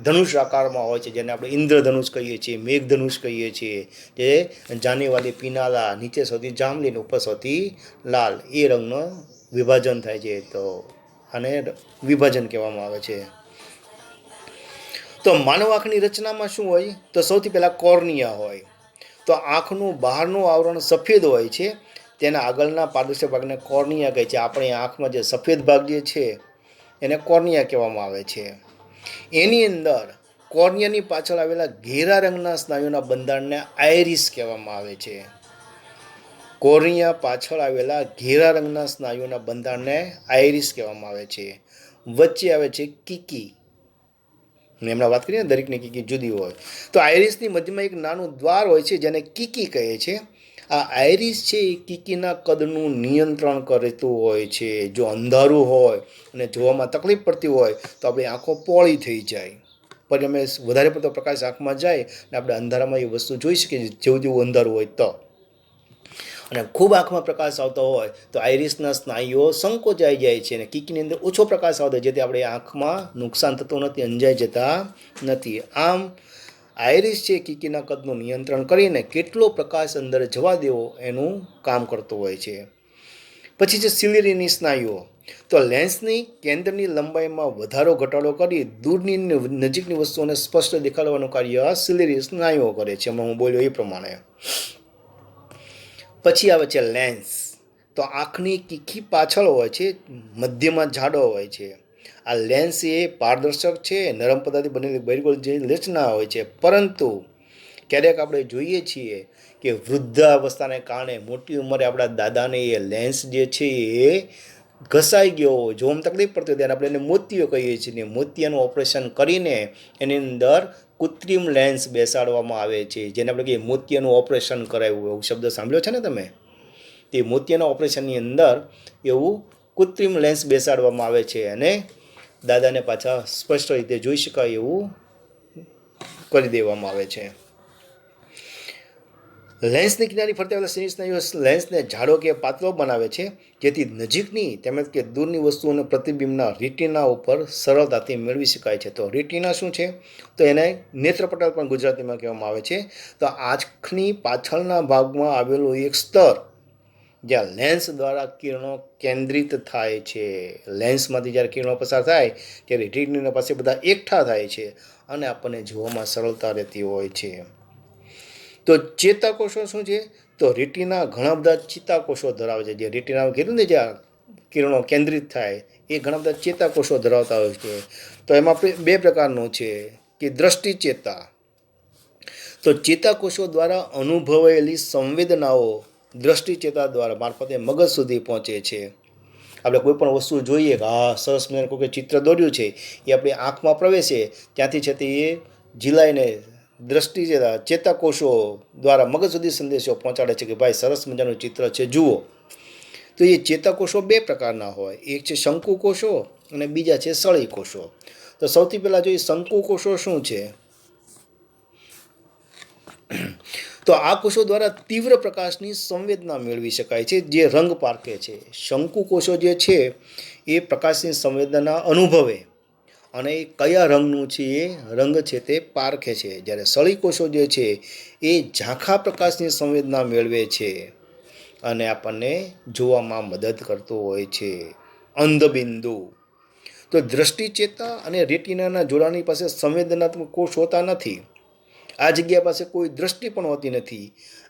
Speaker 1: ધનુષ આકારમાં હોય છે, જેને આપણે ઇન્દ્રધનુષ કહીએ છીએ, મેઘધનુષ કહીએ છીએ, જે જાનેવાલી પીનાલા, નીચે સૌથી જાંબલી ને ઉપર સૌથી લાલ, એ રંગનો વિભાજન થાય છે. તો આને વિભાજન કહેવામાં આવે છે. તો માનવ આંખની રચનામાં શું હોય? તો સૌથી પહેલાં કોર્નિયા હોય. તો આંખનું બહારનું આવરણ સફેદ હોય છે, તેના આગળના પારદર્શક ભાગને કોર્નિયા કહે છે. આપણી આંખમાં જે સફેદ ભાગ જે છે એને કોર્નિયા કહેવામાં આવે છે. એની અંદર કોર્નિયાની પાછળ આવેલા ઘેરા રંગના સ્નાયુના બંધારણને આઇરિસ કહેવામાં આવે છે. કોર્નિયા પાછળ આવેલા ઘેરા રંગના સ્નાયુના બંધારણને આઇરિસ કહેવામાં આવે છે. વચ્ચે આવે છે કીકી. મેં હમણાં વાત કરી ને દરેકની કીકી જુદી હોય. તો આઇરિસની મધ્યમાં એક નાનું દ્વાર હોય છે જેને કીકી કહે છે. આ આઇરિસ છે એ કીકીના કદનું નિયંત્રણ કરતું હોય છે. જો અંધારું હોય અને જોવામાં તકલીફ પડતી હોય તો આપણી આંખો પોળી થઈ જાય, પણ અમે વધારે પડતો પ્રકાશ આંખમાં જાય ને આપણે અંધારામાં એ વસ્તુ જોઈ શકીએ જેવું અંધારું હોય તો. અને ખૂબ આંખમાં પ્રકાશ આવતો હોય તો આઈરિસના સ્નાયુઓ સંકોચાઈ જાય છે અને કીકીની અંદર ઓછો પ્રકાશ આવતો જેથી આપણે આંખમાં નુકસાન થતું નથી, અંજાઈ જતા નથી. આમ આઈરિસ છે કીકીના કદનું નિયંત્રણ કરીને કેટલો પ્રકાશ અંદર જવા દેવો એનું કામ કરતું હોય છે. પછી છે સિલિરીની સ્નાયુઓ. તો લેન્સની કેન્દ્રની લંબાઈમાં વધારો ઘટાડો કરી દૂરની નજીકની વસ્તુઓને સ્પષ્ટ દેખાડવાનું કાર્ય સિલિરી સ્નાયુઓ કરે છે. હમણાં હું બોલ્યો એ પ્રમાણે. પછી આવે છે લેન્સ. તો આંખની કીકી પાછળ હોય છે, મધ્યમાં જાડો હોય છે. આ લેન્સ એ પારદર્શક છે, નરમ પદાર્થથી બનેલી બહિર્ગોળ જે રચના હોય છે. પરંતુ ક્યારેક આપણે જોઈએ છીએ કે વૃદ્ધાવસ્થાને કારણે મોટી ઉંમરે આપણા દાદાને એ લેન્સ જે છે એ ઘસાઈ ગયો હોય, જોવામાં તકલીફ પડતી હોય ત્યારે આપણે એને મોતિયો કહીએ છીએ. મોતિયાનું ઓપરેશન કરીને એની અંદર કૃત્રિમ લેન્સ બેસાડવામાં આવે છે, જેને આપણે કહીએ મોતિયાનું ઓપરેશન કરાવ્યું. એવું શબ્દ સાંભળ્યો છે ને તમે? તે મોતિયાના ઓપરેશનની અંદર એવું કૃત્રિમ લેન્સ બેસાડવામાં આવે છે અને દાદાને પાછા સ્પષ્ટ રીતે જોઈ શકાય એવું કરી દેવામાં આવે છે. લેન્સની કિનારી ફરતે આવેલા સિનિ સ્નાયુઓ લેન્સને જાડો કે પાતળો બનાવે છે જેથી નજીકની તેમજ કે દૂરની વસ્તુઓના પ્રતિબિંબના રેટિના ઉપર સરળતાથી મેળવી શકાય છે. તો રેટિના શું છે? તો એને નેત્રપટલ પણ ગુજરાતીમાં કહેવામાં આવે છે. તો આંખની પાછળના ભાગમાં આવેલું એક સ્તર જ્યાં લેન્સ દ્વારા કિરણો કેન્દ્રિત થાય છે. લેન્સમાંથી જ્યારે કિરણો પસાર થાય ત્યારે રેટિના પાસે બધા એકઠા થાય છે અને આપણને જોવામાં સરળતા રહેતી હોય છે. તો ચેતાકોષો શું છે? તો રેટિના ઘણા બધા ચેતાકોષો ધરાવે છે. જે રેટિનામાં કીધું ને જ્યાં કિરણો કેન્દ્રિત થાય એ ઘણા બધા ચેતાકોષો ધરાવતા હોય છે. તો એમાં બે પ્રકારનું છે કે દ્રષ્ટિ ચેતા. તો ચેતાકોષો દ્વારા અનુભવાયેલી સંવેદનાઓ દ્રષ્ટિ ચેતા દ્વારા મારફતે મગજ સુધી પહોંચે છે. આપણે કોઈ પણ વસ્તુ જોઈએ કે સરસ મજાનું કોઈ ચિત્ર દોર્યું છે એ આપણી આંખમાં પ્રવેશે ત્યાંથી છે તે એ ઝીલાઈને દ્રષ્ટિ ચેતાકોષો દ્વારા મગજ સુધી સંદેશો પહોંચાડે છે કે ભાઈ સરસ મજાનું ચિત્ર છે, જુઓ. તો એ ચેતાકોષો બે પ્રકારના હોય, એક છે શંકુ કોષો અને બીજા છે સળી કોષો. તો સૌથી પહેલાં જોઈએ શંકુ કોષો શું છે? તો આ કોષો દ્વારા તીવ્ર પ્રકાશની સંવેદના મેળવી શકાય છે જે રંગ પારખે છે. શંકુ કોષો જે છે એ પ્રકાશની સંવેદના અનુભવે અને એ કયા રંગનું છે એ રંગ છે તે પારખે છે. જ્યારે સળી કોષો જે છે એ ઝાંખા પ્રકાશની સંવેદના મેળવે છે અને આપણને જોવામાં મદદ કરતો હોય છે. અંધબિંદુ. તો દ્રષ્ટિ ચેતા અને રેટિનાના જોડાણની પાસે સંવેદનાત્મક કોષ હોતા નથી. આ જગ્યા પાસે કોઈ દ્રષ્ટિ પણ હોતી નથી.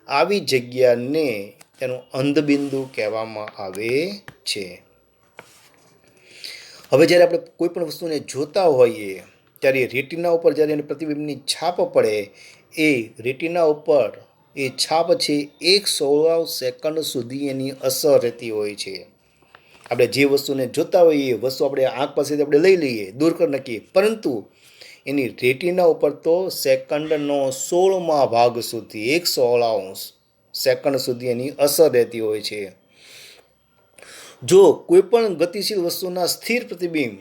Speaker 1: આવી જગ્યાને તેનું અંધબિંદુ કહેવામાં આવે છે. હવે જ્યારે આપણે કોઈ પણ વસ્તુને જોતા હોઈએ ત્યારે રેટિના ઉપર જ્યારે એને પ્રતિબિંબની છાપ પડે એ રેટિના ઉપર એ છાપ છે 1/16 સેકન્ડ સુધી એની અસર રહેતી હોય છે. આપણે જે વસ્તુને જોતા હોઈએ એ વસ્તુ આપણે આંખ પાસેથી આપણે લઈ લઈએ, દૂર કરી નાખીએ, પરંતુ એની રેટિના ઉપર તો સેકન્ડનો 16મા ભાગ સુધી 1/16 સેકન્ડ સુધી એની અસર રહેતી હોય છે. જો કોઈ પણ ગતિશીલ વસ્તુના સ્થિર પ્રતિબિંબ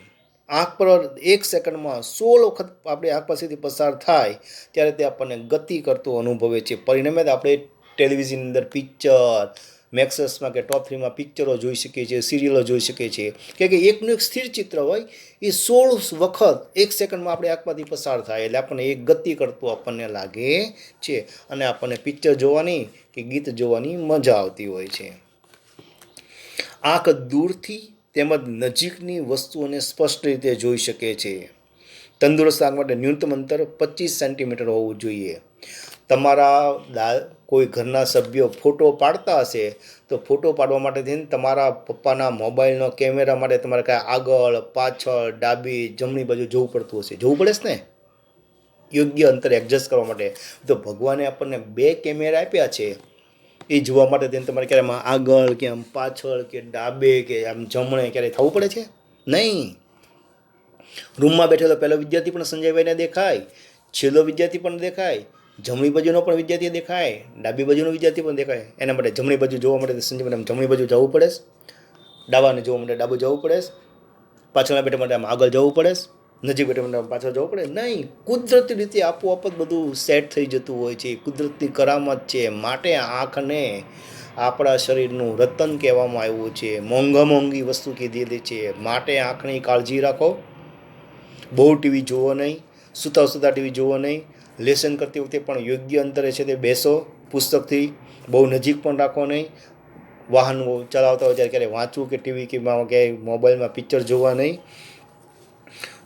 Speaker 1: આંખ પર 1 સેકન્ડમાં 16 વખત આપણે આંખ પાસેથી પસાર થાય ત્યારે તે આપણને ગતિ કરતો અનુભવે છે. પરિણામે આપણે ટેલિવિઝનની અંદર પિક્ચર, મેક્સેસમાં કે ટોપ 3માં પિક્ચરો જોઈ શકીએ છીએ, સિરિયલો જોઈ શકીએ છીએ કે એકનું એક સ્થિર ચિત્ર હોય એ 16 વખત 1 સેકન્ડમાં આપણે આંખમાંથી પસાર થાય એટલે આપણને એક ગતિ કરતું આપણને લાગે છે અને આપણને પિક્ચર જોવાની કે ગીત જોવાની મજા આવતી હોય છે. આંખ દૂરથી તેમજ નજીકની વસ્તુઓને સ્પષ્ટ રીતે જોઈ શકે છે. તંદુરસ્ત આંખ માટે ન્યૂનતમ અંતર 25 સેન્ટીમીટર હોવું જોઈએ. તમારા કોઈ ઘરના સભ્યો ફોટો પાડતા હશે તો ફોટો પાડવા માટે થઈને તમારા પપ્પાના મોબાઈલનો કેમેરા માટે તમારે કાંઈ આગળ, પાછળ, ડાબી, જમણી બાજુ જોવું પડતું હશે. જોવું પડે છે ને યોગ્ય અંતર એડજસ્ટ કરવા માટે. તો ભગવાને આપણને 2 કેમેરા આપ્યા છે એ જોવા માટે થઈને તમારે ક્યારે આમ આગળ કે આમ પાછળ કે ડાબે કે આમ જમણે ક્યારે થવું પડે છે? નહીં. રૂમમાં બેઠેલો પહેલો વિદ્યાર્થી પણ સંજયભાઈને દેખાય, છેલ્લો વિદ્યાર્થી પણ દેખાય, જમણી બાજુનો પણ વિદ્યાર્થી દેખાય, ડાબી બાજુનો વિદ્યાર્થી પણ દેખાય. એના માટે જમણી બાજુ જોવા માટે સંજયભાઈને જમણી બાજુ જવું પડે, ડાબાને જોવા માટે ડાબુ જવું પડે, પાછળના બેઠા માટે આમ આગળ જવું પડે, નજીક બેઠા માટે પાછળ જવું પડે? નહીં. કુદરતી રીતે આપોઆપ જ બધું સેટ થઈ જતું હોય છે. કુદરતી કરામત છે. માટે આંખને આપણા શરીરનું રતન કહેવામાં આવ્યું છે, મોંઘી વસ્તુ કીધેલી છે. માટે આંખની કાળજી રાખો. બહુ ટીવી જુઓ નહીં, સૂતા ટીવી જુઓ નહીં. લેસન કરતી વખતે પણ યોગ્ય અંતરે છે તે બેસો. પુસ્તકથી બહુ નજીક પણ રાખો નહીં. વાહન ચલાવતા હોય ત્યારે ક્યારે વાંચવું કે ટીવી કે ક્યાંય મોબાઈલમાં પિક્ચર જોવા નહીં.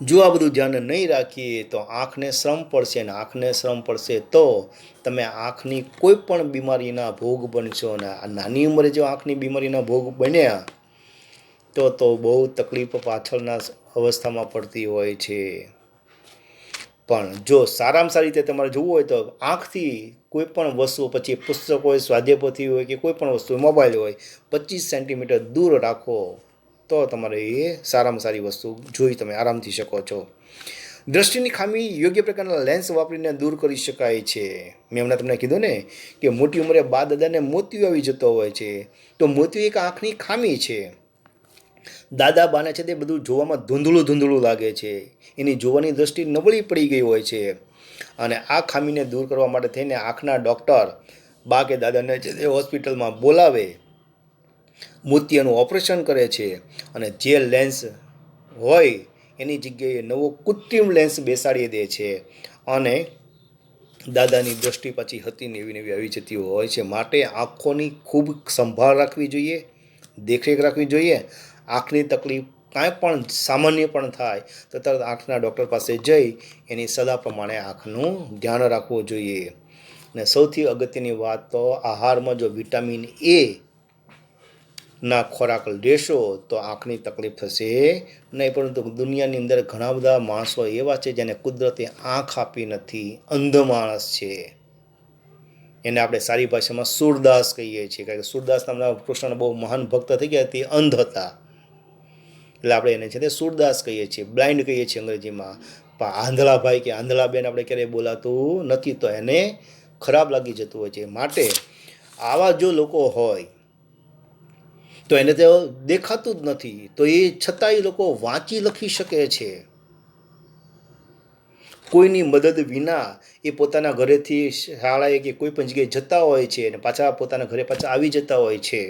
Speaker 1: જો આ બધું ધ્યાન નહીં રાખીએ તો આંખને શ્રમ પડશે, અને આંખને શ્રમ પડશે તો તમે આંખની કોઈ પણ બીમારીના ભોગ બનશો. અને આ નાની ઉંમરે જો આંખની બીમારીના ભોગ બન્યા તો બહુ તકલીફ પાછળના અવસ્થામાં પડતી હોય છે. પણ જો સારામાં સારી રીતે તમારે જોવું હોય તો આંખથી કોઈ પણ વસ્તુ, પછી પુસ્તક હોય, સ્વાધ્યાયપોથી હોય કે કોઈ પણ વસ્તુ, મોબાઈલ હોય, 25 સેન્ટીમીટર દૂર રાખો તો તમારે એ સારામાં સારી વસ્તુ જોઈ તમે આરામથી શકો છો. દ્રષ્ટિની ખામી યોગ્ય પ્રકારના લેન્સ વાપરીને દૂર કરી શકાય છે. મેં હમણાં તમને કીધું ને કે મોટી ઉંમરે બા દાદાને મોતિયો આવી જતો હોય છે. તો મોતિયો એક આંખની ખામી છે. દાદા બાને છે તે બધું જોવામાં ધૂંધળું લાગે છે. એની જોવાની દ્રષ્ટિ નબળી પડી ગઈ હોય છે. અને આ ખામીને દૂર કરવા માટે થઈને આંખના ડૉક્ટર બા કે દાદાને છે તે હોસ્પિટલમાં બોલાવે, મોતિયાનું ઓપરેશન કરે છે, અને જે લેન્સ હોય એની જગ્યાએ નવો કૃત્રિમ લેન્સ બેસાડી દે છે. અને દાદાની દ્રષ્ટિ પાછી હતી ને એવી આવી જતી હોય છે. માટે આંખોની ખૂબ સંભાળ રાખવી જોઈએ, દેખરેખ રાખવી જોઈએ. આંખની તકલીફ કાંઈ પણ સામાન્ય પણ થાય તો તરત આંખના ડૉક્ટર પાસે જઈ એની સલાહ પ્રમાણે આંખનું ધ્યાન રાખવું જોઈએ. અને સૌથી અગત્યની વાત તો આહારમાં જો વિટામિન એ ના ખોરાક લેશો તો આંખની તકલીફ થશે નહીં. પરંતુ દુનિયાની અંદર ઘણા બધા માણસો એવા છે જેને કુદરતે આંખ આપી નથી, અંધ માણસ છે. એને આપણે સારી ભાષામાં સૂરદાસ કહીએ છીએ, કારણ કે સૂરદાસ નામના કૃષ્ણના બહુ મહાન ભક્ત થઈ ગયા, તે અંધ હતા, એટલે આપણે એને છે તે સૂરદાસ કહીએ છીએ, બ્લાઇન્ડ કહીએ છીએ અંગ્રેજીમાં. પણ આંધળાભાઈ કે આંધળાબેન આપણે ક્યારેય બોલાતું નથી, તો એને ખરાબ લાગી જતું હોય છે. માટે આવા જો લોકો હોય તો એને તો દેખાતું જ નથી, તો એ છતાંય લોકો વાંચી લખી શકે છે. કોઈની મદદ વિના એ પોતાના ઘરેથી શાળાએ કે કોઈ પણ જગ્યાએ જતા હોય છે અને પાછા પોતાના ઘરે પાછા આવી જતા હોય છે.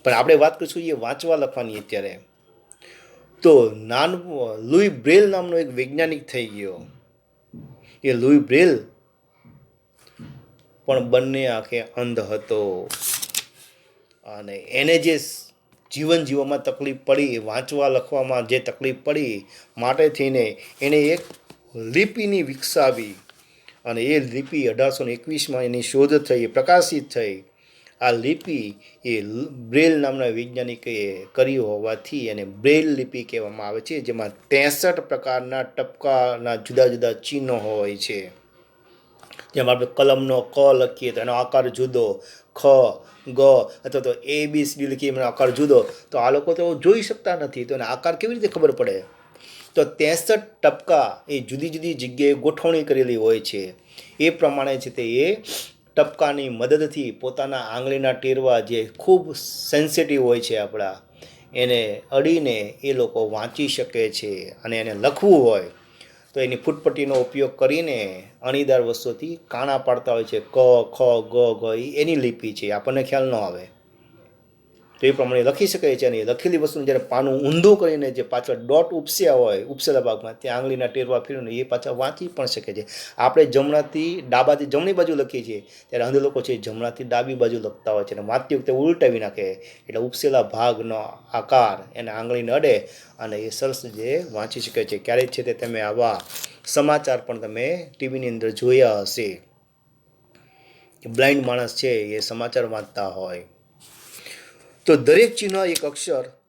Speaker 1: પણ આપણે વાત કરીશું એ વાંચવા લખવાની અત્યારે. તો લુઈ બ્રેલ નામનો એક વૈજ્ઞાનિક થઈ ગયો. એ લુઈ બ્રેલ પણ બંને આંખે અંધ હતો, અને એને જે જીવન જીવવામાં તકલીફ પડી, વાંચવા લખવામાં જે તકલીફ પડી, માટે થઈને એણે એક લિપિની વિકસાવી, અને એ લિપિ 1821માં એની શોધ થઈ, પ્રકાશિત થઈ. આ લિપિ એ બ્રેલ નામના વૈજ્ઞાનિકે કરી હોવાથી એને બ્રેલ લિપિ કહેવામાં આવે છે, જેમાં 63 પ્રકારના ટપકાના જુદા જુદા ચિહ્નો હોય છે. જેમ આપણે કલમનો ક લખીએ તો એનો આકાર જુદો, ખ, ગ, અથવા તો ABCD લખીએ એનો આકાર જુદો. તો આ લોકો તો જોઈ શકતા નથી, તો એનો આકાર કેવી રીતે ખબર પડે? તો 63 ટપકા એ જુદી જુદી જગ્યાએ ગોઠવણી કરેલી હોય છે. એ પ્રમાણે છે તે એ ટપકાની મદદથી પોતાના આંગળીના ટેરવા જે ખૂબ સેન્સિટિવ હોય છે આપણા, એને અડીને એ લોકો વાંચી શકે છે. અને એને લખવું હોય તો એની ફૂટપટ્ટીનો ઉપયોગ કરીને અણીદાર વસ્તુથી કાણા પાડતા હોય છે. ક, ખ, ગ, ઘ એની લિપિ છે, આપણને ખ્યાલ ન આવે. તો એ પ્રમાણે લખી શકાય છે. અને એ લખેલી વસ્તુને જ્યારે પાનું ઊંધું કરીને જે પાછળ ડોટ ઉપસ્યા હોય, ઉપસેલા ભાગમાં, ત્યાં આંગળીના ટેરવા ફેરવીને એ પાછા વાંચી પણ શકે છે. આપણે જમણાથી ડાબાથી જમણી બાજુ લખીએ છીએ, ત્યારે અંધ લોકો છે જમણાથી ડાબી બાજુ લખતા હોય છે, અને વાંચતી વખતે ઉલટાવી નાખે, એટલે ઉપસેલા ભાગનો આકાર એને આંગળીને અડે અને એ સરસ જે વાંચી શકે છે. ક્યારેક છે તે તમે આવા સમાચાર પણ તમે ટીવીની અંદર જોયા હશે, બ્લાઇન્ડ માણસ છે એ સમાચાર વાંચતા હોય. તો દરેક ચિહ્ન એક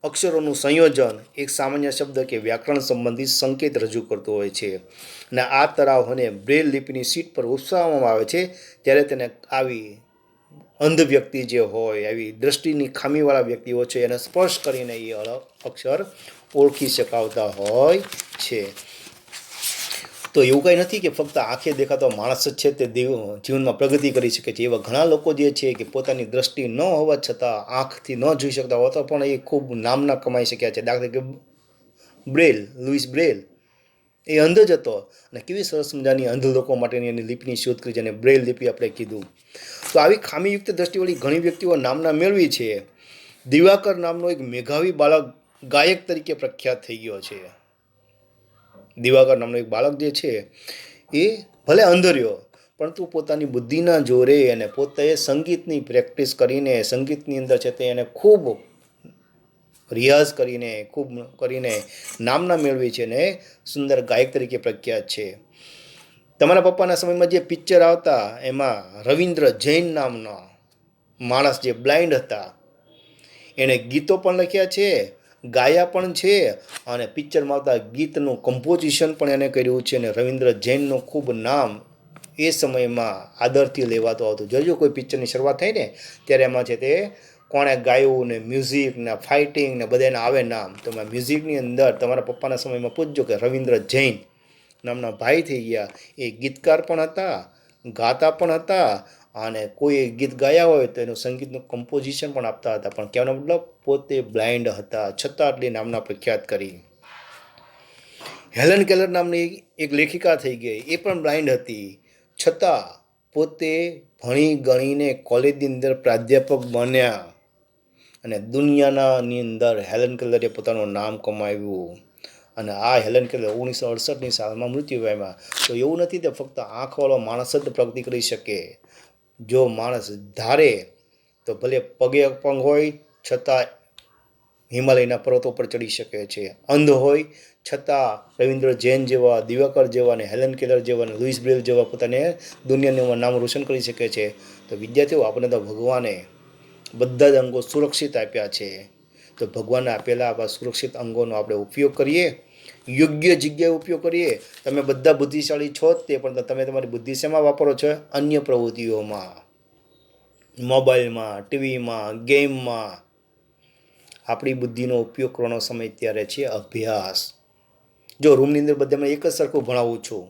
Speaker 1: અક્ષરોનું સંયોજન એક સામાન્ય શબ્દ કે વ્યાકરણ સંબંધિત સંકેત રજૂ કરતો હોય છે. અને આ તરાહોને બ્રેલ લિપિની શીટ પર ઉપસાવવામાં આવે છે, ત્યારે તેને આવી અંધ વ્યક્તિ જે હોય, આવી દ્રષ્ટિની ખામીવાળા વ્યક્તિઓ છે, એને સ્પર્શ કરીને એ અક્ષર ઓળખી શકાવતા હોય છે. તો એવું કંઈ નથી કે ફક્ત આંખે દેખાતો માણસ જ છે તે જીવનમાં પ્રગતિ કરી શકે છે. એવા ઘણા લોકો જે છે કે પોતાની દ્રષ્ટિ ન હોવા છતાં આંખથી ન જોઈ શકતા હોતા પણ એ ખૂબ નામના કમાઈ શક્યા છે. દાખલા તરીકે લુઈસ બ્રેલ એ અંધ જ હતો, અને કેવી સરસ મજાની અંધ લોકો માટેની એની લિપિની શોધ કરી, જેને બ્રેલ લિપિ આપણે કીધું. તો આવી ખામીયુક્ત દ્રષ્ટિવાળી ઘણી વ્યક્તિઓ નામના મેળવી છે. દિવાકર નામનો એક મેઘાવી બાળક ગાયક તરીકે પ્રખ્યાત થઈ ગયો છે. દિવાકર નામનો એક બાળક જે છે એ ભલે અંધર્યો, પરંતુ પોતાની બુદ્ધિના જોરે અને પોતે સંગીતની પ્રેક્ટિસ કરીને સંગીતની અંદર છે તે એને ખૂબ રિયાઝ કરીને નામના મેળવી છે ને સુંદર ગાયક તરીકે પ્રખ્યાત છે. તમારા પપ્પાના સમયમાં જે પિક્ચર આવતા એમાં રવિન્દ્ર જૈન નામનો માણસ જે બ્લાઇન્ડ હતા, એણે ગીતો પણ લખ્યા છે, ગાયા પણ છે, અને પિક્ચરમાં આવતા ગીતનું કમ્પોઝિશન પણ એને કર્યું છે. અને રવિન્દ્ર જૈનનું ખૂબ નામ એ સમયમાં આદરથી લેવાતું આવતું. જોજો કોઈ પિક્ચરની શરૂઆત થઈ ને ત્યારે એમાં છે તે કોણે ગાયું ને મ્યુઝિક ને ફાઇટિંગ ને બધાને આવે નામ. તો મ્યુઝિકની અંદર તમારા પપ્પાના સમયમાં પૂછજો કે રવિન્દ્ર જૈન નામના ભાઈ થઈ ગયા. એ ગીતકાર પણ હતા, ગાતા પણ હતા, અને કોઈ ગીત ગાયા હોય તો એનું સંગીતનું કમ્પોઝિશન પણ આપતા હતા. પણ કહેવાનો મતલબ પોતે બ્લાઇન્ડ હતા, છતાં આટલી નામના પ્રખ્યાત કરી. હેલન કેલર નામની એક લેખિકા થઈ ગઈ, એ પણ બ્લાઇન્ડ હતી, છતાં પોતે ભણી ગણીને કોલેજની અંદર પ્રાધ્યાપક બન્યા અને દુનિયાની અંદર હેલન કેલરે પોતાનું નામ કમાવ્યું. અને આ હેલન કેલર 1968ની સાલમાં મૃત્યુ પામ્યા. તો એવું નથી કે ફક્ત આંખવાળો માણસ જ પ્રગતિ કરી શકે. જો માણસ ધારે તો ભલે પગે અપંગ હોય છતાં હિમાલયના પર્વતો પર ચડી શકે છે, અંધ હોય છતાં રવિન્દ્ર જૈન જેવા, દિવાકર જેવા, અને હેલન કેલર જેવા, અને લુઈસ બ્રેલ જેવા પોતાને દુનિયાનું નામ રોશન કરી શકે છે. તો વિદ્યાર્થીઓ, આપણે તો ભગવાને બધા જ અંગો સુરક્ષિત આપ્યા છે. તો ભગવાનને આપેલા આવા સુરક્ષિત અંગોનો આપણે ઉપયોગ કરીએ, યોગ્ય જગ્યાએ ઉપયોગ કરીએ. તમે બધા બુદ્ધિશાળી છો જ તે, પણ તમે તમારી બુદ્ધિ શેમાં વાપરો છો? અન્ય પ્રવૃત્તિઓમાં, મોબાઈલમાં, ટીવીમાં, ગેમમાં. આપણી બુદ્ધિનો ઉપયોગ કરવાનો સમય ત્યારે છે અભ્યાસ. જો રૂમની અંદર બધામાં એક જ સરખું ભણાવું છું,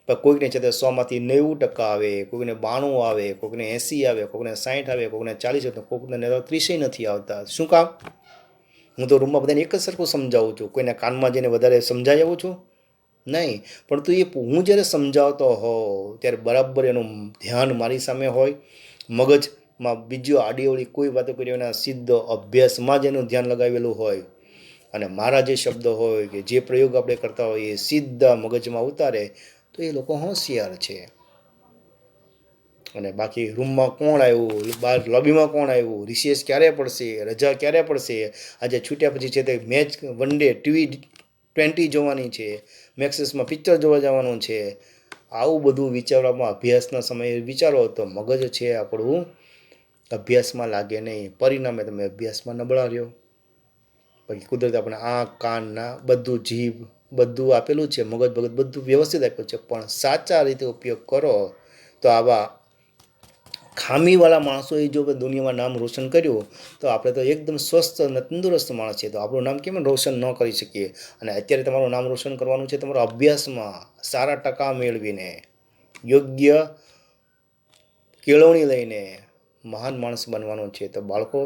Speaker 1: પણ કોઈકને છે તે 100માંથી 90% આવે, કોઈકને 92 આવે, કોઈકને 80 આવે, કોઈકને 60 આવે, કોઈકને 40 આવે, કોઈકને 30 નથી આવતા. શું કામ? હું તો રૂમમાં બધાને એક જ સરખું સમજાવું છું. કોઈને કાનમાં જઈને વધારે સમજાવી આવું છું? નહીં. પણ તું એ હું જ્યારે સમજાવતો હોઉં ત્યારે બરાબર એનું ધ્યાન મારી સામે હોય, મગજમાં બીજો આડીઅવળી કોઈ વાતો કરી એના સીધો અભ્યાસમાં જ એનું ધ્યાન લગાવેલું હોય, અને મારા જે શબ્દો હોય કે જે પ્રયોગ આપણે કરતા હોઈએ એ સીધા મગજમાં ઉતારે, તો એ લોકો હોશિયાર છે. અને બાકી રૂમમાં કોણ આવ્યું, બહાર લોબીમાં કોણ આવ્યું, રિસેસ ક્યારે પડશે, રજા ક્યારે પડશે, આજે છૂટ્યા પછી છે તે મેચ, વન ડે T20 જોવાની છે, મેક્સિસમાં પિક્ચર જોવા જવાનું છે, આવું બધું વિચારવામાં અભ્યાસના સમયે વિચારો તો મગજ છે આપણું અભ્યાસમાં લાગે નહીં. પરિણામે તમે અભ્યાસમાં નબળા રહ્યો. બાકી કુદરત આપણે આંખ, કાનના બધું, જીભ બધું આપેલું છે, મગજ બધું વ્યવસ્થિત આપ્યું છે, પણ સાચા રીતે ઉપયોગ કરો તો આવા ખામીવાળા માણસોએ જો દુનિયામાં નામ રોશન કર્યું તો આપણે તો એકદમ સ્વસ્થ અને તંદુરસ્ત માણસ છે. તો આપણું નામ કેમ રોશન ન કરી શકીએ? અને અત્યારે તમારું નામ રોશન કરવાનું છે તમારા અભ્યાસમાં, સારા ટકા મેળવીને, યોગ્ય કેળવણી લઈને મહાન માણસ બનવાનો છે. તો બાળકો,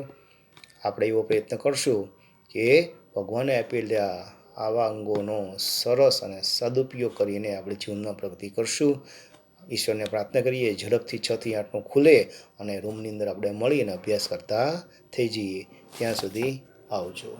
Speaker 1: આપણે એવો પ્રયત્ન કરશું કે ભગવાને આપેલા આવા અંગોનો સરસ અને સદુપયોગ કરીને આપણે જીવનમાં પ્રગતિ કરશું. ઈશ્વરને પ્રાર્થના કરીએ ઝડપથી 6 થી 8નું ખુલે અને રૂમની અંદર આપણે મળીને અભ્યાસ કરતા થઈ જઈએ. ત્યાં સુધી આવજો.